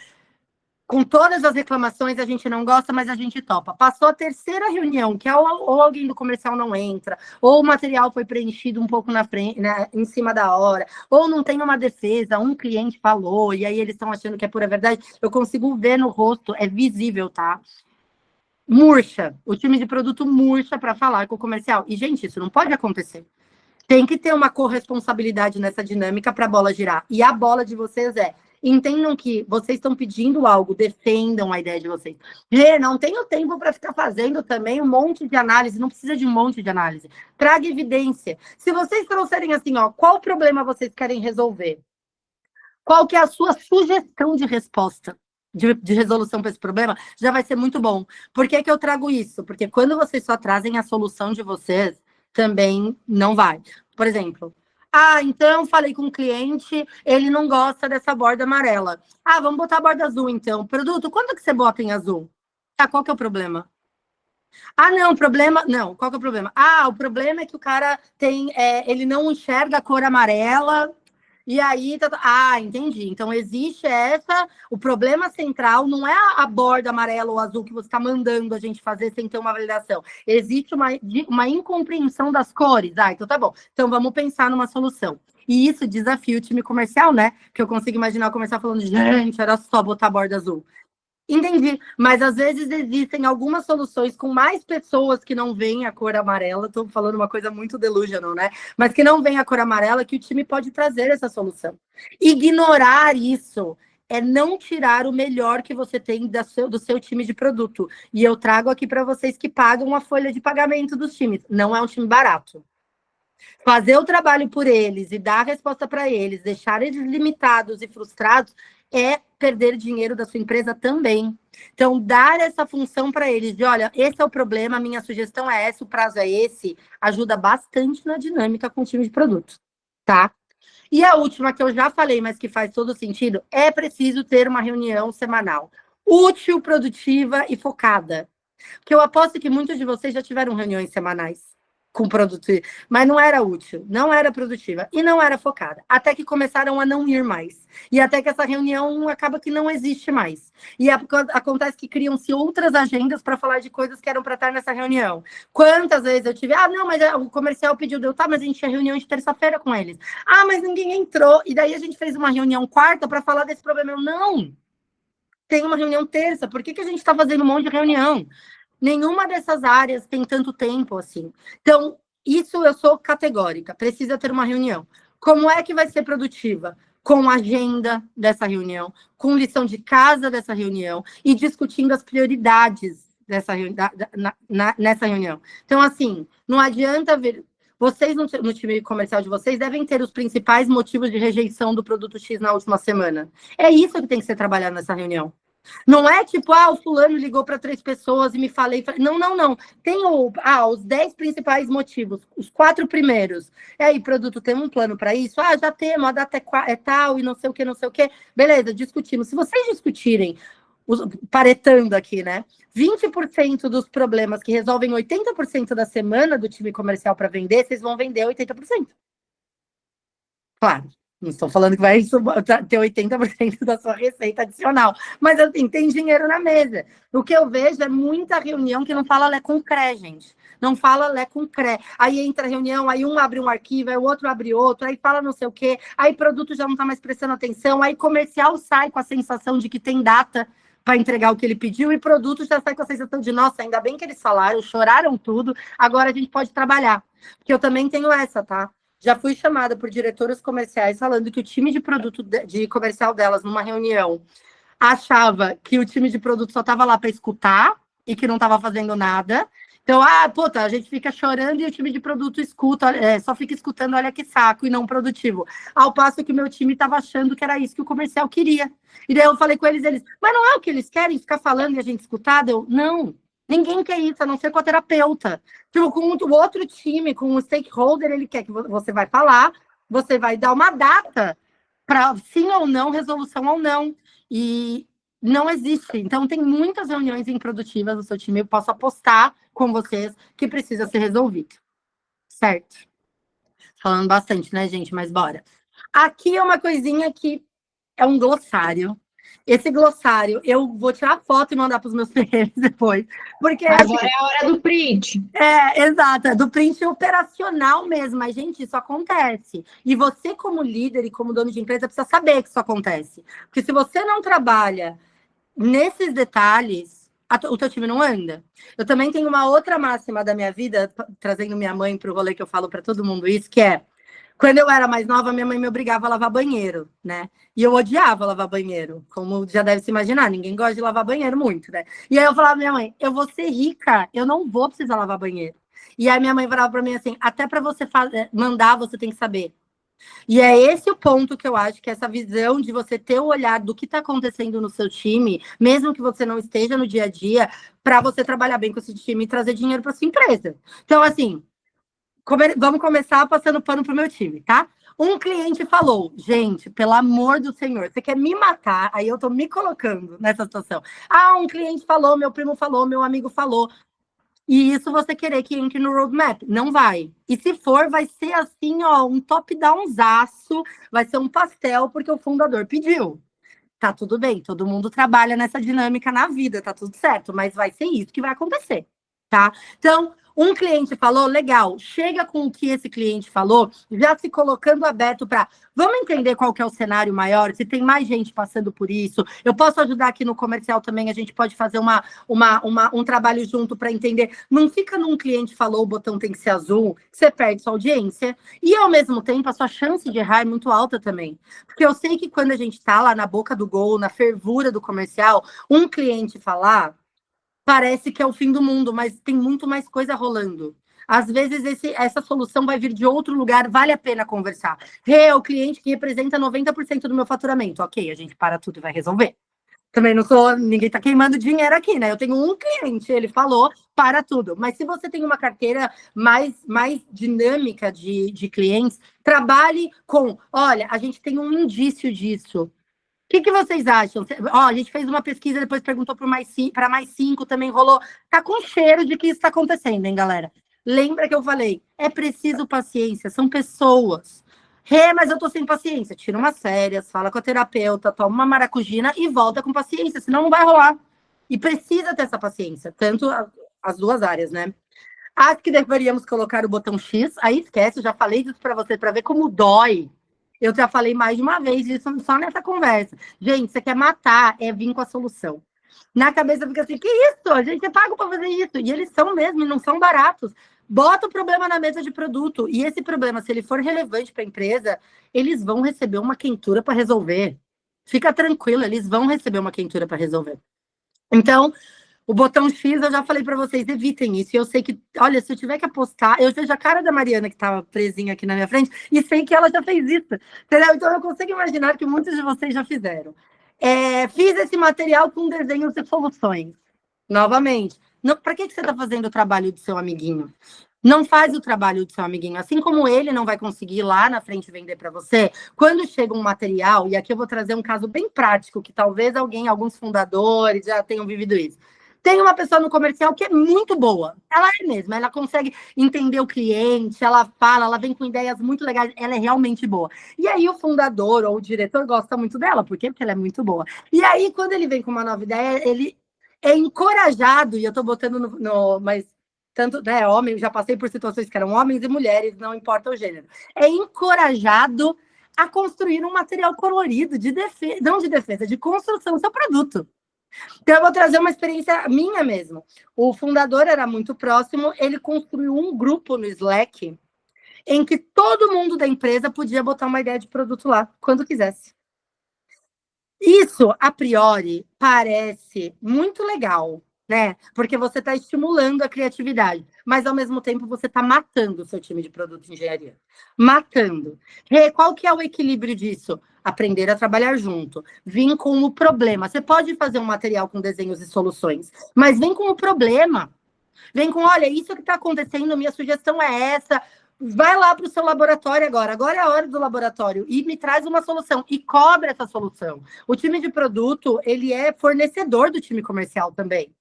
Com todas as reclamações, a gente não gosta, mas a gente topa. Passou a terceira reunião, que ou alguém do comercial não entra, ou o material foi preenchido um pouco na frente, né, em cima da hora, ou não tem uma defesa, um cliente falou, e aí eles estão achando que é pura verdade. Eu consigo ver no rosto, é visível, tá? Murcha. O time de produto murcha para falar com o comercial. E, gente, isso não pode acontecer. Tem que ter uma corresponsabilidade nessa dinâmica para a bola girar. E a bola de vocês entendam que vocês estão pedindo algo, defendam a ideia de vocês. Não tenho tempo para ficar fazendo também um monte de análise, não precisa de um monte de análise. Traga evidência. Se vocês trouxerem assim, qual problema vocês querem resolver? Qual que é a sua sugestão de resposta? De resolução para esse problema, já vai ser muito bom. Por que eu trago isso? Porque quando vocês só trazem a solução de vocês, também não vai. Por exemplo, então falei com o cliente, ele não gosta dessa borda amarela. Vamos botar a borda azul, então. Produto, quando que você bota em azul? Qual que é o problema? Não, problema... Não, qual que é o problema? O problema é que o cara ele não enxerga a cor amarela E aí, entendi. Então, existe o problema central não é a borda amarela ou azul que você está mandando a gente fazer sem ter uma validação. Existe uma incompreensão das cores. Então tá bom. Então, vamos pensar numa solução. E isso desafia o time comercial, né? Que eu consigo imaginar o comercial falando, gente, era só botar a borda azul. Entendi, mas às vezes existem algumas soluções com mais pessoas que não veem a cor amarela. Estou falando uma coisa muito delusional, né? Mas que não veem a cor amarela, que o time pode trazer essa solução. Ignorar isso é não tirar o melhor que você tem do seu time de produto. E eu trago aqui para vocês que pagam a folha de pagamento dos times. Não é um time barato. Fazer o trabalho por eles e dar a resposta para eles, deixar eles limitados e frustrados, é perder dinheiro da sua empresa também. Então, dar essa função para eles de, olha, esse é o problema, a minha sugestão é essa, o prazo é esse, ajuda bastante na dinâmica com o time de produto, tá? E a última, que eu já falei, mas que faz todo sentido, é preciso ter uma reunião semanal útil, produtiva e focada. Porque eu aposto que muitos de vocês já tiveram reuniões semanais com produto, mas não era útil, não era produtiva e não era focada, até que começaram a não ir mais, e até que essa reunião acaba que não existe mais, e acontece que criam-se outras agendas para falar de coisas que eram para estar nessa reunião. Quantas vezes eu tive, não, mas o comercial pediu, mas a gente tinha reunião de terça-feira com eles, mas ninguém entrou, e daí a gente fez uma reunião quarta para falar desse problema. Eu, não, tem uma reunião terça, por que a gente está fazendo um monte de reunião? Nenhuma dessas áreas tem tanto tempo assim. Então, isso eu sou categórica. Precisa ter uma reunião. Como é que vai ser produtiva? Com agenda dessa reunião, com lição de casa dessa reunião e discutindo as prioridades dessa nessa reunião. Então, assim, não adianta ver... Vocês, no time comercial de vocês, devem ter os principais motivos de rejeição do produto X na última semana. É isso que tem que ser trabalhado nessa reunião. Não é tipo, o fulano ligou para 3 pessoas e me falei. Não. Tem os 10 principais motivos, os 4 primeiros. E aí, produto, tem um plano para isso? Já temos, a data é tal e não sei o que. Beleza, discutimos. Se vocês discutirem, paretando aqui, né? 20% dos problemas que resolvem 80% da semana do time comercial para vender, vocês vão vender 80%. Claro. Não estou falando que vai ter 80% da sua receita adicional. Mas, assim, tem dinheiro na mesa. O que eu vejo é muita reunião que não fala lé com cré, gente. Não fala lé com cré. Aí entra a reunião, aí um abre um arquivo, aí o outro abre outro, aí fala não sei o quê, aí produto já não está mais prestando atenção, aí comercial sai com a sensação de que tem data para entregar o que ele pediu, e produto já sai com a sensação de, nossa, ainda bem que eles falaram, choraram tudo, agora a gente pode trabalhar. Porque eu também tenho essa, tá? Já fui chamada por diretoras comerciais falando que o time de produto de comercial delas, numa reunião, achava que o time de produto só estava lá para escutar e que não estava fazendo nada. Então, a gente fica chorando e o time de produto escuta, só fica escutando, olha que saco, e não produtivo. Ao passo que o meu time estava achando que era isso que o comercial queria. E daí eu falei com eles, mas não é o que eles querem, ficar falando e a gente escutar? Não. Ninguém quer isso, a não ser com a terapeuta. Tipo, com o outro time, com o stakeholder, ele quer que você vai falar, você vai dar uma data para sim ou não, resolução ou não. E não existe. Então, tem muitas reuniões improdutivas no seu time, eu posso apostar com vocês que precisa ser resolvido. Certo? Falando bastante, né, gente? Mas bora. Aqui é uma coisinha que é um glossário. Esse glossário, eu vou tirar foto e mandar para os meus filhos depois. Porque agora é a hora do print. Exato, do print operacional mesmo. Mas, gente, isso acontece. E você, como líder e como dono de empresa, precisa saber que isso acontece. Porque se você não trabalha nesses detalhes, o teu time não anda. Eu também tenho uma outra máxima da minha vida, trazendo minha mãe para o rolê, que eu falo para todo mundo isso, que é: quando eu era mais nova, minha mãe me obrigava a lavar banheiro, né? E eu odiava lavar banheiro, como já deve se imaginar, ninguém gosta de lavar banheiro muito, né? E aí eu falava pra minha mãe, eu vou ser rica, eu não vou precisar lavar banheiro. E aí minha mãe falava pra mim assim, até pra você mandar, você tem que saber. E é esse o ponto que eu acho que essa visão de você ter o olhar do que está acontecendo no seu time, mesmo que você não esteja no dia a dia, para você trabalhar bem com esse time e trazer dinheiro para sua empresa. Então, assim, vamos começar passando pano pro meu time, tá? Um cliente falou, gente, pelo amor do Senhor, você quer me matar? Aí eu tô me colocando nessa situação. Um cliente falou, meu primo falou, meu amigo falou. E isso você querer que entre no roadmap. Não vai. E se for, vai ser assim, ó, um top-downzaço, vai ser um pastel, porque o fundador pediu. Tá tudo bem, todo mundo trabalha nessa dinâmica na vida, tá tudo certo, mas vai ser isso que vai acontecer, tá? Então, um cliente falou, legal, chega com o que esse cliente falou, já se colocando aberto para, vamos entender qual que é o cenário maior, se tem mais gente passando por isso, eu posso ajudar aqui no comercial também, a gente pode fazer um trabalho junto para entender, não fica num cliente falou, o botão tem que ser azul, você perde sua audiência, e ao mesmo tempo a sua chance de errar é muito alta também, porque eu sei que quando a gente tá lá na boca do gol, na fervura do comercial, um cliente falar, parece que é o fim do mundo, mas tem muito mais coisa rolando. Às vezes essa solução vai vir de outro lugar, vale a pena conversar. É o cliente que representa 90% do meu faturamento. Ok, a gente para tudo e vai resolver. Também não sou, ninguém tá queimando dinheiro aqui, né? Eu tenho um cliente, ele falou, para tudo. Mas se você tem uma carteira mais dinâmica de clientes, trabalhe com, olha, a gente tem um indício disso. O que vocês acham? Ó, a gente fez uma pesquisa, depois perguntou para mais 5, também rolou. Tá com cheiro de que isso está acontecendo, hein, galera? Lembra que eu falei? É preciso paciência, são pessoas. Mas eu tô sem paciência. Tira umas férias, fala com a terapeuta, toma uma maracujina e volta com paciência, senão não vai rolar. E precisa ter essa paciência, tanto as duas áreas, né? Acho que deveríamos colocar o botão X. Aí esquece, eu já falei disso para você, para ver como dói. Eu já falei mais de uma vez disso só nessa conversa. Gente, você quer matar, é vir com a solução. Na cabeça fica assim, que isso? A gente é pago para fazer isso. E eles são mesmo, e não são baratos. Bota o problema na mesa de produto. E esse problema, se ele for relevante para a empresa, eles vão receber uma quentura para resolver. Fica tranquilo, eles vão receber uma quentura para resolver. Então, o botão X, eu já falei para vocês, evitem isso. E eu sei que, olha, se eu tiver que apostar, eu vejo a cara da Mariana que estava presinha aqui na minha frente e sei que ela já fez isso, entendeu? Então eu consigo imaginar que muitos de vocês já fizeram. Fiz esse material com desenhos e soluções. Novamente, para que você está fazendo o trabalho do seu amiguinho? Não faz o trabalho do seu amiguinho. Assim como ele não vai conseguir lá na frente vender para você, quando chega um material, e aqui eu vou trazer um caso bem prático, que talvez alguns fundadores já tenham vivido isso. Tem uma pessoa no comercial que é muito boa. Ela é mesmo, ela consegue entender o cliente, ela fala, ela vem com ideias muito legais, ela é realmente boa. E aí o fundador ou o diretor gosta muito dela, por quê? Porque ela é muito boa. E aí, quando ele vem com uma nova ideia, ele é encorajado, e eu tô botando mas tanto, né, homem, já passei por situações que eram homens e mulheres, não importa o gênero. É encorajado a construir um material colorido de defesa, não de defesa, de construção do seu produto. Então, eu vou trazer uma experiência minha mesmo. O fundador era muito próximo, ele construiu um grupo no Slack em que todo mundo da empresa podia botar uma ideia de produto lá, quando quisesse. Isso, a priori, parece muito legal, né? Porque você está estimulando a criatividade, mas ao mesmo tempo você está matando o seu time de produto de engenharia. Matando. Qual que é o equilíbrio disso? Aprender a trabalhar junto. Vim com o problema. Você pode fazer um material com desenhos e soluções, mas vem com o problema. Vem com, olha, isso que está acontecendo, minha sugestão é essa. Vai lá para o seu laboratório agora é a hora do laboratório, e me traz uma solução, e cobra essa solução. O time de produto, ele é fornecedor do time comercial também.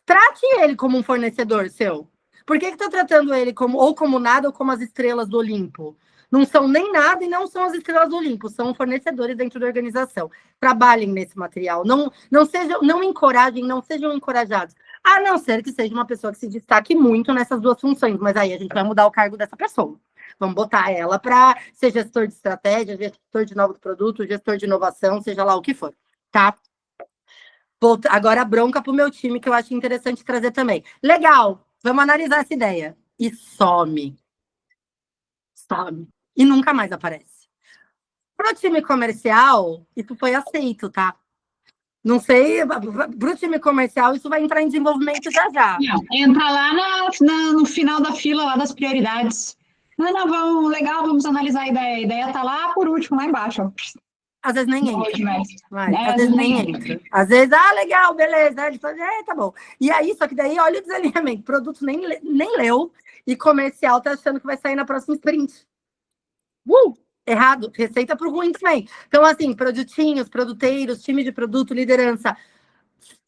Trate ele como um fornecedor seu. Por que está tratando ele como nada ou como as estrelas do Olimpo? Não são nem nada e não são as estrelas do Olimpo, são fornecedores dentro da organização. Trabalhem nesse material, não encorajem, não sejam encorajados. A não ser que seja uma pessoa que se destaque muito nessas duas funções, mas aí a gente vai mudar o cargo dessa pessoa. Vamos botar ela para ser gestor de estratégia, gestor de novos produtos, gestor de inovação, seja lá o que for, tá? Agora a bronca para o meu time, que eu acho interessante trazer também. Legal, vamos analisar essa ideia. E some. Some. E nunca mais aparece. Para o time comercial, isso foi aceito, tá? Não sei, para o time comercial, isso vai entrar em desenvolvimento já. Não, entra lá no final da fila, lá das prioridades. Não, legal, vamos analisar a ideia. A ideia está lá por último, lá embaixo. Às vezes nem entra. Às vezes nem entra. Às vezes, legal, beleza. Ele fala, tá bom. E aí, só que daí, olha o desalinhamento. Produto nem leu e comercial tá achando que vai sair na próxima sprint. Errado. Receita pro ruim também. Então, assim, produtinhos, produteiros, time de produto, liderança.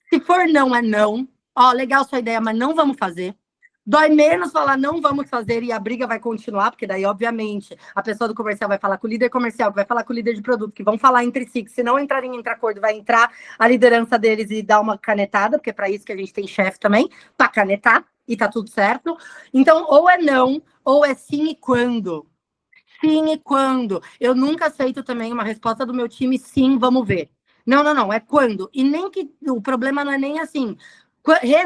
Se for não, é não. Legal sua ideia, mas não vamos fazer. Dói menos falar não vamos fazer e a briga vai continuar, porque daí, obviamente, a pessoa do comercial vai falar com o líder comercial, que vai falar com o líder de produto, que vão falar entre si, que se não entrarem em acordo, vai entrar a liderança deles e dar uma canetada, porque é para isso que a gente tem chefe também, para canetar, e tá tudo certo. Então, ou é não, ou é sim e quando. Sim e quando. Eu nunca aceito também uma resposta do meu time, sim, vamos ver. Não, é quando. E nem que o problema não é nem assim.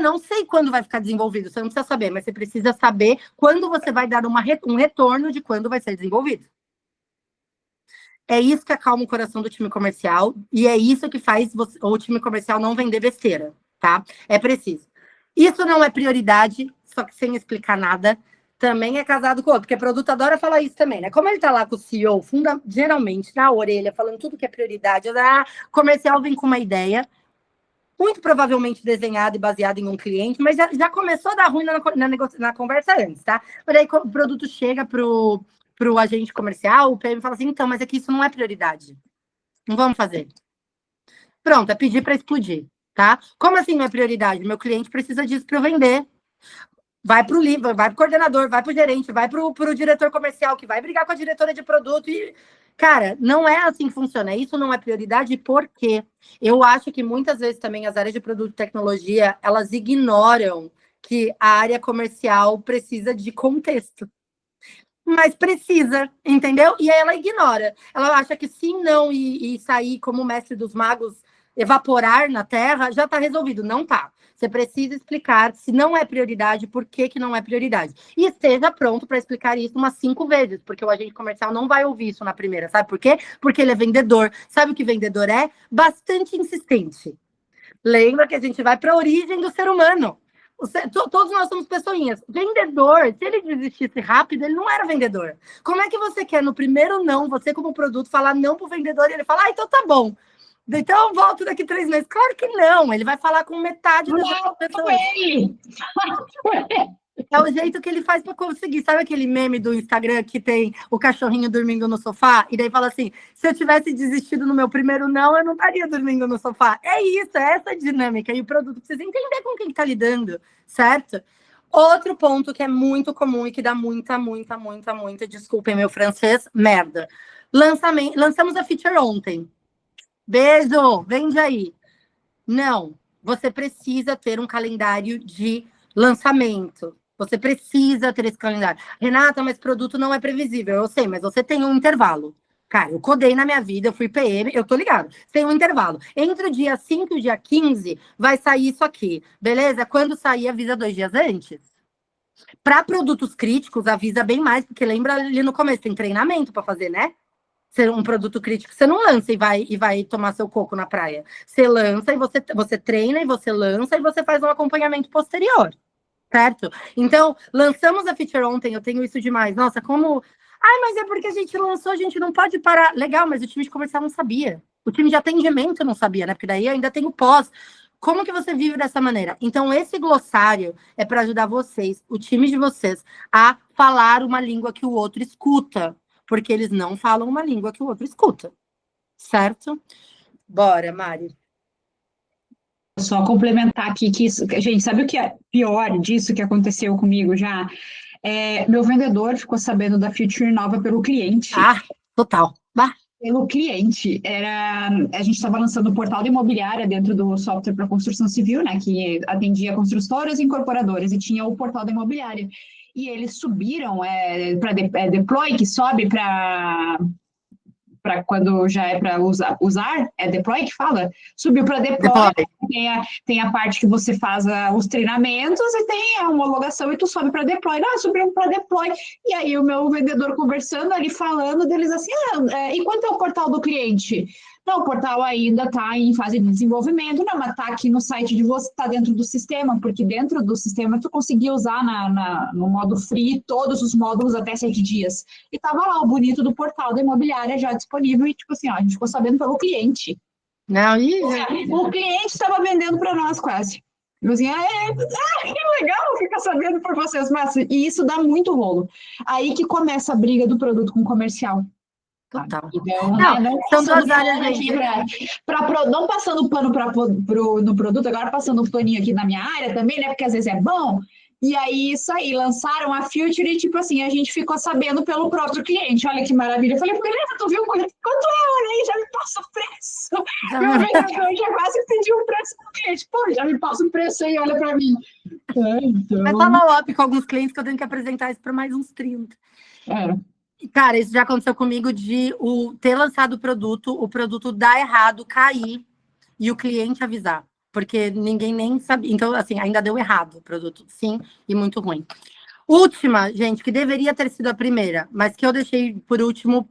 Não sei quando vai ficar desenvolvido, você não precisa saber, mas você precisa saber quando você vai dar um retorno de quando vai ser desenvolvido. É isso que acalma o coração do time comercial e é isso que faz o time comercial não vender besteira, tá? É preciso. Isso não é prioridade, só que sem explicar nada, também é casado com o outro, porque produto adora falar isso também, né? Como ele tá lá com o CEO, geralmente na orelha, falando tudo que é prioridade, comercial vem com uma ideia, muito provavelmente desenhado e baseado em um cliente, mas já começou a dar ruim na conversa antes, tá? Mas aí o produto chega pro agente comercial, o PM fala assim, então, mas é que isso não é prioridade. Não vamos fazer. Pronto, é pedir para explodir, tá? Como assim não é prioridade? Meu cliente precisa disso para eu vender. Vai para o livro, vai para o coordenador, vai para o gerente, vai para o diretor comercial, que vai brigar com a diretora de produto e... Cara, não é assim que funciona. Isso não é prioridade, porque eu acho que muitas vezes também as áreas de produto e tecnologia, elas ignoram que a área comercial precisa de contexto. Mas precisa, entendeu? E aí ela ignora. Ela acha que sim, não, e sair como mestre dos magos, evaporar na Terra, já está resolvido. Não tá. Você precisa explicar, se não é prioridade, por que não é prioridade. E esteja pronto para explicar isso umas 5 vezes, porque o agente comercial não vai ouvir isso na primeira. Sabe por quê? Porque ele é vendedor. Sabe o que vendedor é? Bastante insistente. Lembra que a gente vai para a origem do ser humano. Todos nós somos pessoinhas. Vendedor, se ele desistisse rápido, ele não era vendedor. Como é que você quer, no primeiro não, você como produto, falar não para o vendedor e ele fala, então tá bom. Então eu volto daqui 3 meses. Claro que não, ele vai falar com metade das pessoas. É o jeito que ele faz para conseguir. Sabe aquele meme do Instagram que tem o cachorrinho dormindo no sofá? E daí fala assim, se eu tivesse desistido no meu primeiro não, eu não estaria dormindo no sofá. É isso, é essa dinâmica. E o produto precisa entender com quem está lidando, certo? Outro ponto que é muito comum e que dá muita, desculpem meu francês, merda. Lançamos a feature ontem. Beijo, vende aí. Não, você precisa ter um calendário de lançamento. Você precisa ter esse calendário. Renata, mas produto não é previsível. Eu sei, mas você tem um intervalo. Cara, eu codei na minha vida, eu fui PM, eu tô ligado. Tem um intervalo. Entre o dia 5 e o dia 15, vai sair isso aqui. Beleza? Quando sair, avisa 2 dias antes. Para produtos críticos, avisa bem mais, porque lembra ali no começo, tem treinamento para fazer, né? Ser um produto crítico, você não lança e vai tomar seu coco na praia. Você lança e você treina e você lança e você faz um acompanhamento posterior, certo? Então, lançamos a feature ontem, eu tenho isso demais. Nossa, como... Ai, mas é porque a gente lançou, a gente não pode parar. Legal, mas o time de comercial não sabia. O time de atendimento não sabia, né? Porque daí ainda tem o pós. Como que você vive dessa maneira? Então, esse glossário é para ajudar vocês, o time de vocês, a falar uma língua que o outro escuta. Porque eles não falam uma língua que o outro escuta, certo? Bora, Mari. Só complementar aqui que isso, gente, sabe o que é pior disso que aconteceu comigo já? Meu vendedor ficou sabendo da feature nova pelo cliente. Ah, total. Pelo cliente. A gente estava lançando o portal da imobiliária dentro do software para construção civil, né? Que atendia construtoras e incorporadoras, e tinha o portal da imobiliária. E eles subiram para deploy, que sobe para quando já é para usar, é deploy que fala? Subiu para deploy. Tem a parte que você faz os treinamentos e tem a homologação e tu sobe para deploy. Subiu para deploy. E aí o meu vendedor conversando ali, falando deles assim, e quanto é o portal do cliente? Não, o portal ainda está em fase de desenvolvimento, não, mas está aqui no site de você, está dentro do sistema, porque dentro do sistema tu conseguia usar no modo free todos os módulos até 7 dias. E estava lá o bonito do portal da imobiliária já disponível e, tipo assim, a gente ficou sabendo pelo cliente. Não, o cliente estava vendendo para nós quase. Eu assim, que legal ficar sabendo por vocês, mas e isso dá muito rolo. Aí que começa a briga do produto com o comercial. Total. Então, não são 2 áreas aqui não passando pano no produto, agora passando um paninho aqui na minha área também, né? Porque às vezes é bom. E aí, isso aí, lançaram a Future e, tipo assim, a gente ficou sabendo pelo próprio cliente. Olha que maravilha. Eu falei, beleza, tu viu quanto é? Olha aí, já me passa o preço. Meu vendedor já quase pediu o preço pro cliente. Pô, já me passa o preço aí, olha pra mim. Então... Vai falar com alguns clientes que eu tenho que apresentar isso para mais uns 30. Cara, isso já aconteceu comigo de ter lançado o produto dar errado, cair e o cliente avisar. Porque ninguém nem sabia. Então, assim, ainda deu errado o produto, sim, e muito ruim. Última, gente, que deveria ter sido a primeira, mas que eu deixei por último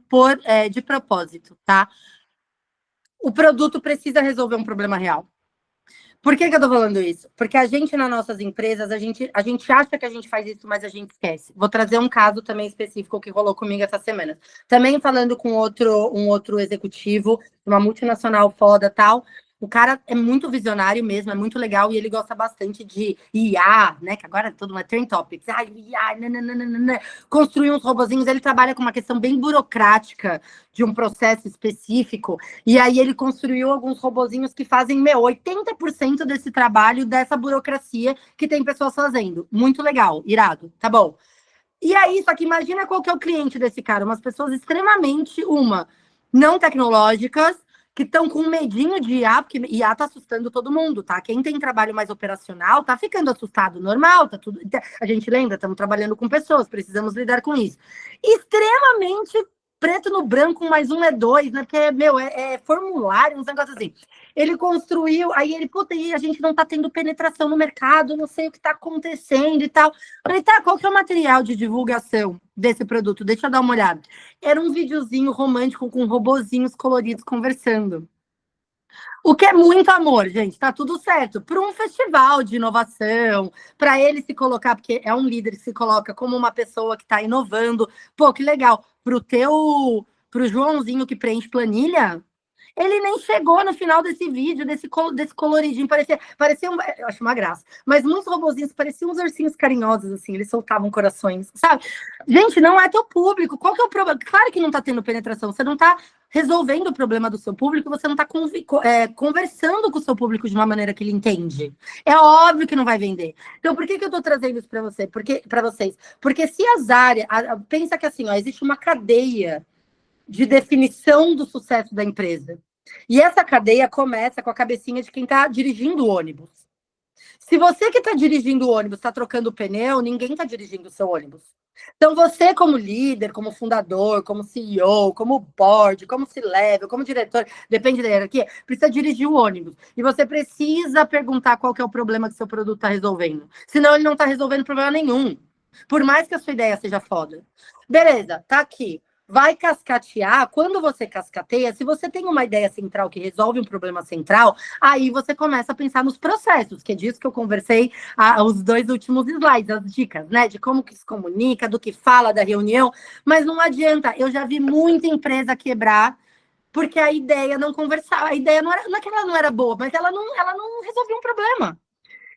de propósito, tá? O produto precisa resolver um problema real. Por que eu tô falando isso? Porque a gente, nas nossas empresas, a gente acha que a gente faz isso, mas a gente esquece. Vou trazer um caso também específico que rolou comigo essa semana. Também falando com um outro executivo, uma multinacional foda tal. O cara é muito visionário mesmo, é muito legal, e ele gosta bastante de IA, né? Que agora todo mundo é trend topics. IA, nananana. Construir uns robozinhos. Ele trabalha com uma questão bem burocrática de um processo específico. E aí ele construiu alguns robozinhos que fazem, 80% desse trabalho, dessa burocracia que tem pessoas fazendo. Muito legal, irado, tá bom. E aí, só que imagina qual que é o cliente desse cara. Umas pessoas extremamente, não tecnológicas, que estão com medinho de IA, porque IA tá assustando todo mundo, tá? Quem tem trabalho mais operacional tá ficando assustado, normal, tá tudo... A gente lembra, estamos trabalhando com pessoas, precisamos lidar com isso. Extremamente preto no branco, mais um é 2, né? Porque, é formulário, uns negócios assim. Ele construiu, aí ele, aí a gente não tá tendo penetração no mercado, não sei o que tá acontecendo e tal. Falei, tá, qual que é o material de divulgação desse produto? Deixa eu dar uma olhada. Era um videozinho romântico com robozinhos coloridos conversando. O que é muito amor, gente, tá tudo certo. Para um festival de inovação, para ele se colocar, porque é um líder que se coloca como uma pessoa que está inovando. Pô, que legal. Pro Joãozinho que preenche planilha, ele nem chegou no final desse vídeo, desse coloridinho, parecia eu acho uma graça, mas muitos robozinhos pareciam uns ursinhos carinhosos, assim, eles soltavam corações, sabe? Gente, não é teu público, qual que é o problema? Claro que não tá tendo penetração, você não tá resolvendo o problema do seu público, você não tá conversando com o seu público de uma maneira que ele entende. É óbvio que não vai vender. Então, por que eu tô trazendo isso para vocês? Porque se as áreas... Pensa que assim, existe uma cadeia de definição do sucesso da empresa. E essa cadeia começa com a cabecinha de quem está dirigindo o ônibus. Se você que está dirigindo o ônibus está trocando o pneu, ninguém está dirigindo o seu ônibus. Então, você como líder, como fundador, como CEO, como board, como C-level, como diretor, depende da hierarquia, precisa dirigir o ônibus. E você precisa perguntar qual que é o problema que seu produto está resolvendo. Senão, ele não está resolvendo problema nenhum. Por mais que a sua ideia seja foda. Beleza, tá aqui. Vai cascatear, quando você cascateia, se você tem uma ideia central que resolve um problema central, aí você começa a pensar nos processos, que é disso que eu conversei os 2 últimos slides, as dicas, né, de como que se comunica, do que fala da reunião, mas não adianta, eu já vi muita empresa quebrar, porque a ideia não conversava, a ideia não é que ela não era boa, mas ela não resolvia um problema.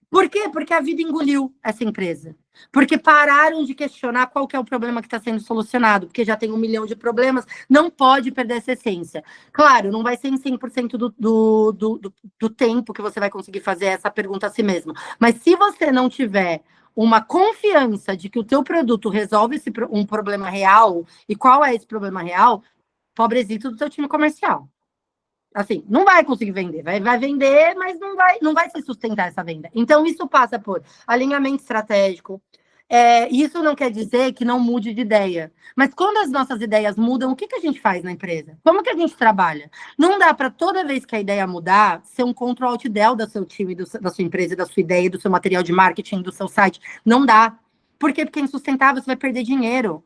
Por quê? Porque a vida engoliu essa empresa. Porque pararam de questionar qual que é o problema que está sendo solucionado, porque já tem 1 milhão de problemas, não pode perder essa essência. Claro, não vai ser em 100% do tempo que você vai conseguir fazer essa pergunta a si mesmo. Mas se você não tiver uma confiança de que o teu produto resolve um problema real, e qual é esse problema real, pobrezito do teu time comercial. Assim, não vai conseguir vender, vai vender, mas não vai se sustentar essa venda. Então, isso passa por alinhamento estratégico. Isso não quer dizer que não mude de ideia. Mas quando as nossas ideias mudam, o que a gente faz na empresa? Como que a gente trabalha? Não dá para toda vez que a ideia mudar, ser um Ctrl-Alt-Del do seu time, da sua empresa, da sua ideia, do seu material de marketing, do seu site. Não dá. Por quê? Porque é insustentável, você vai perder dinheiro.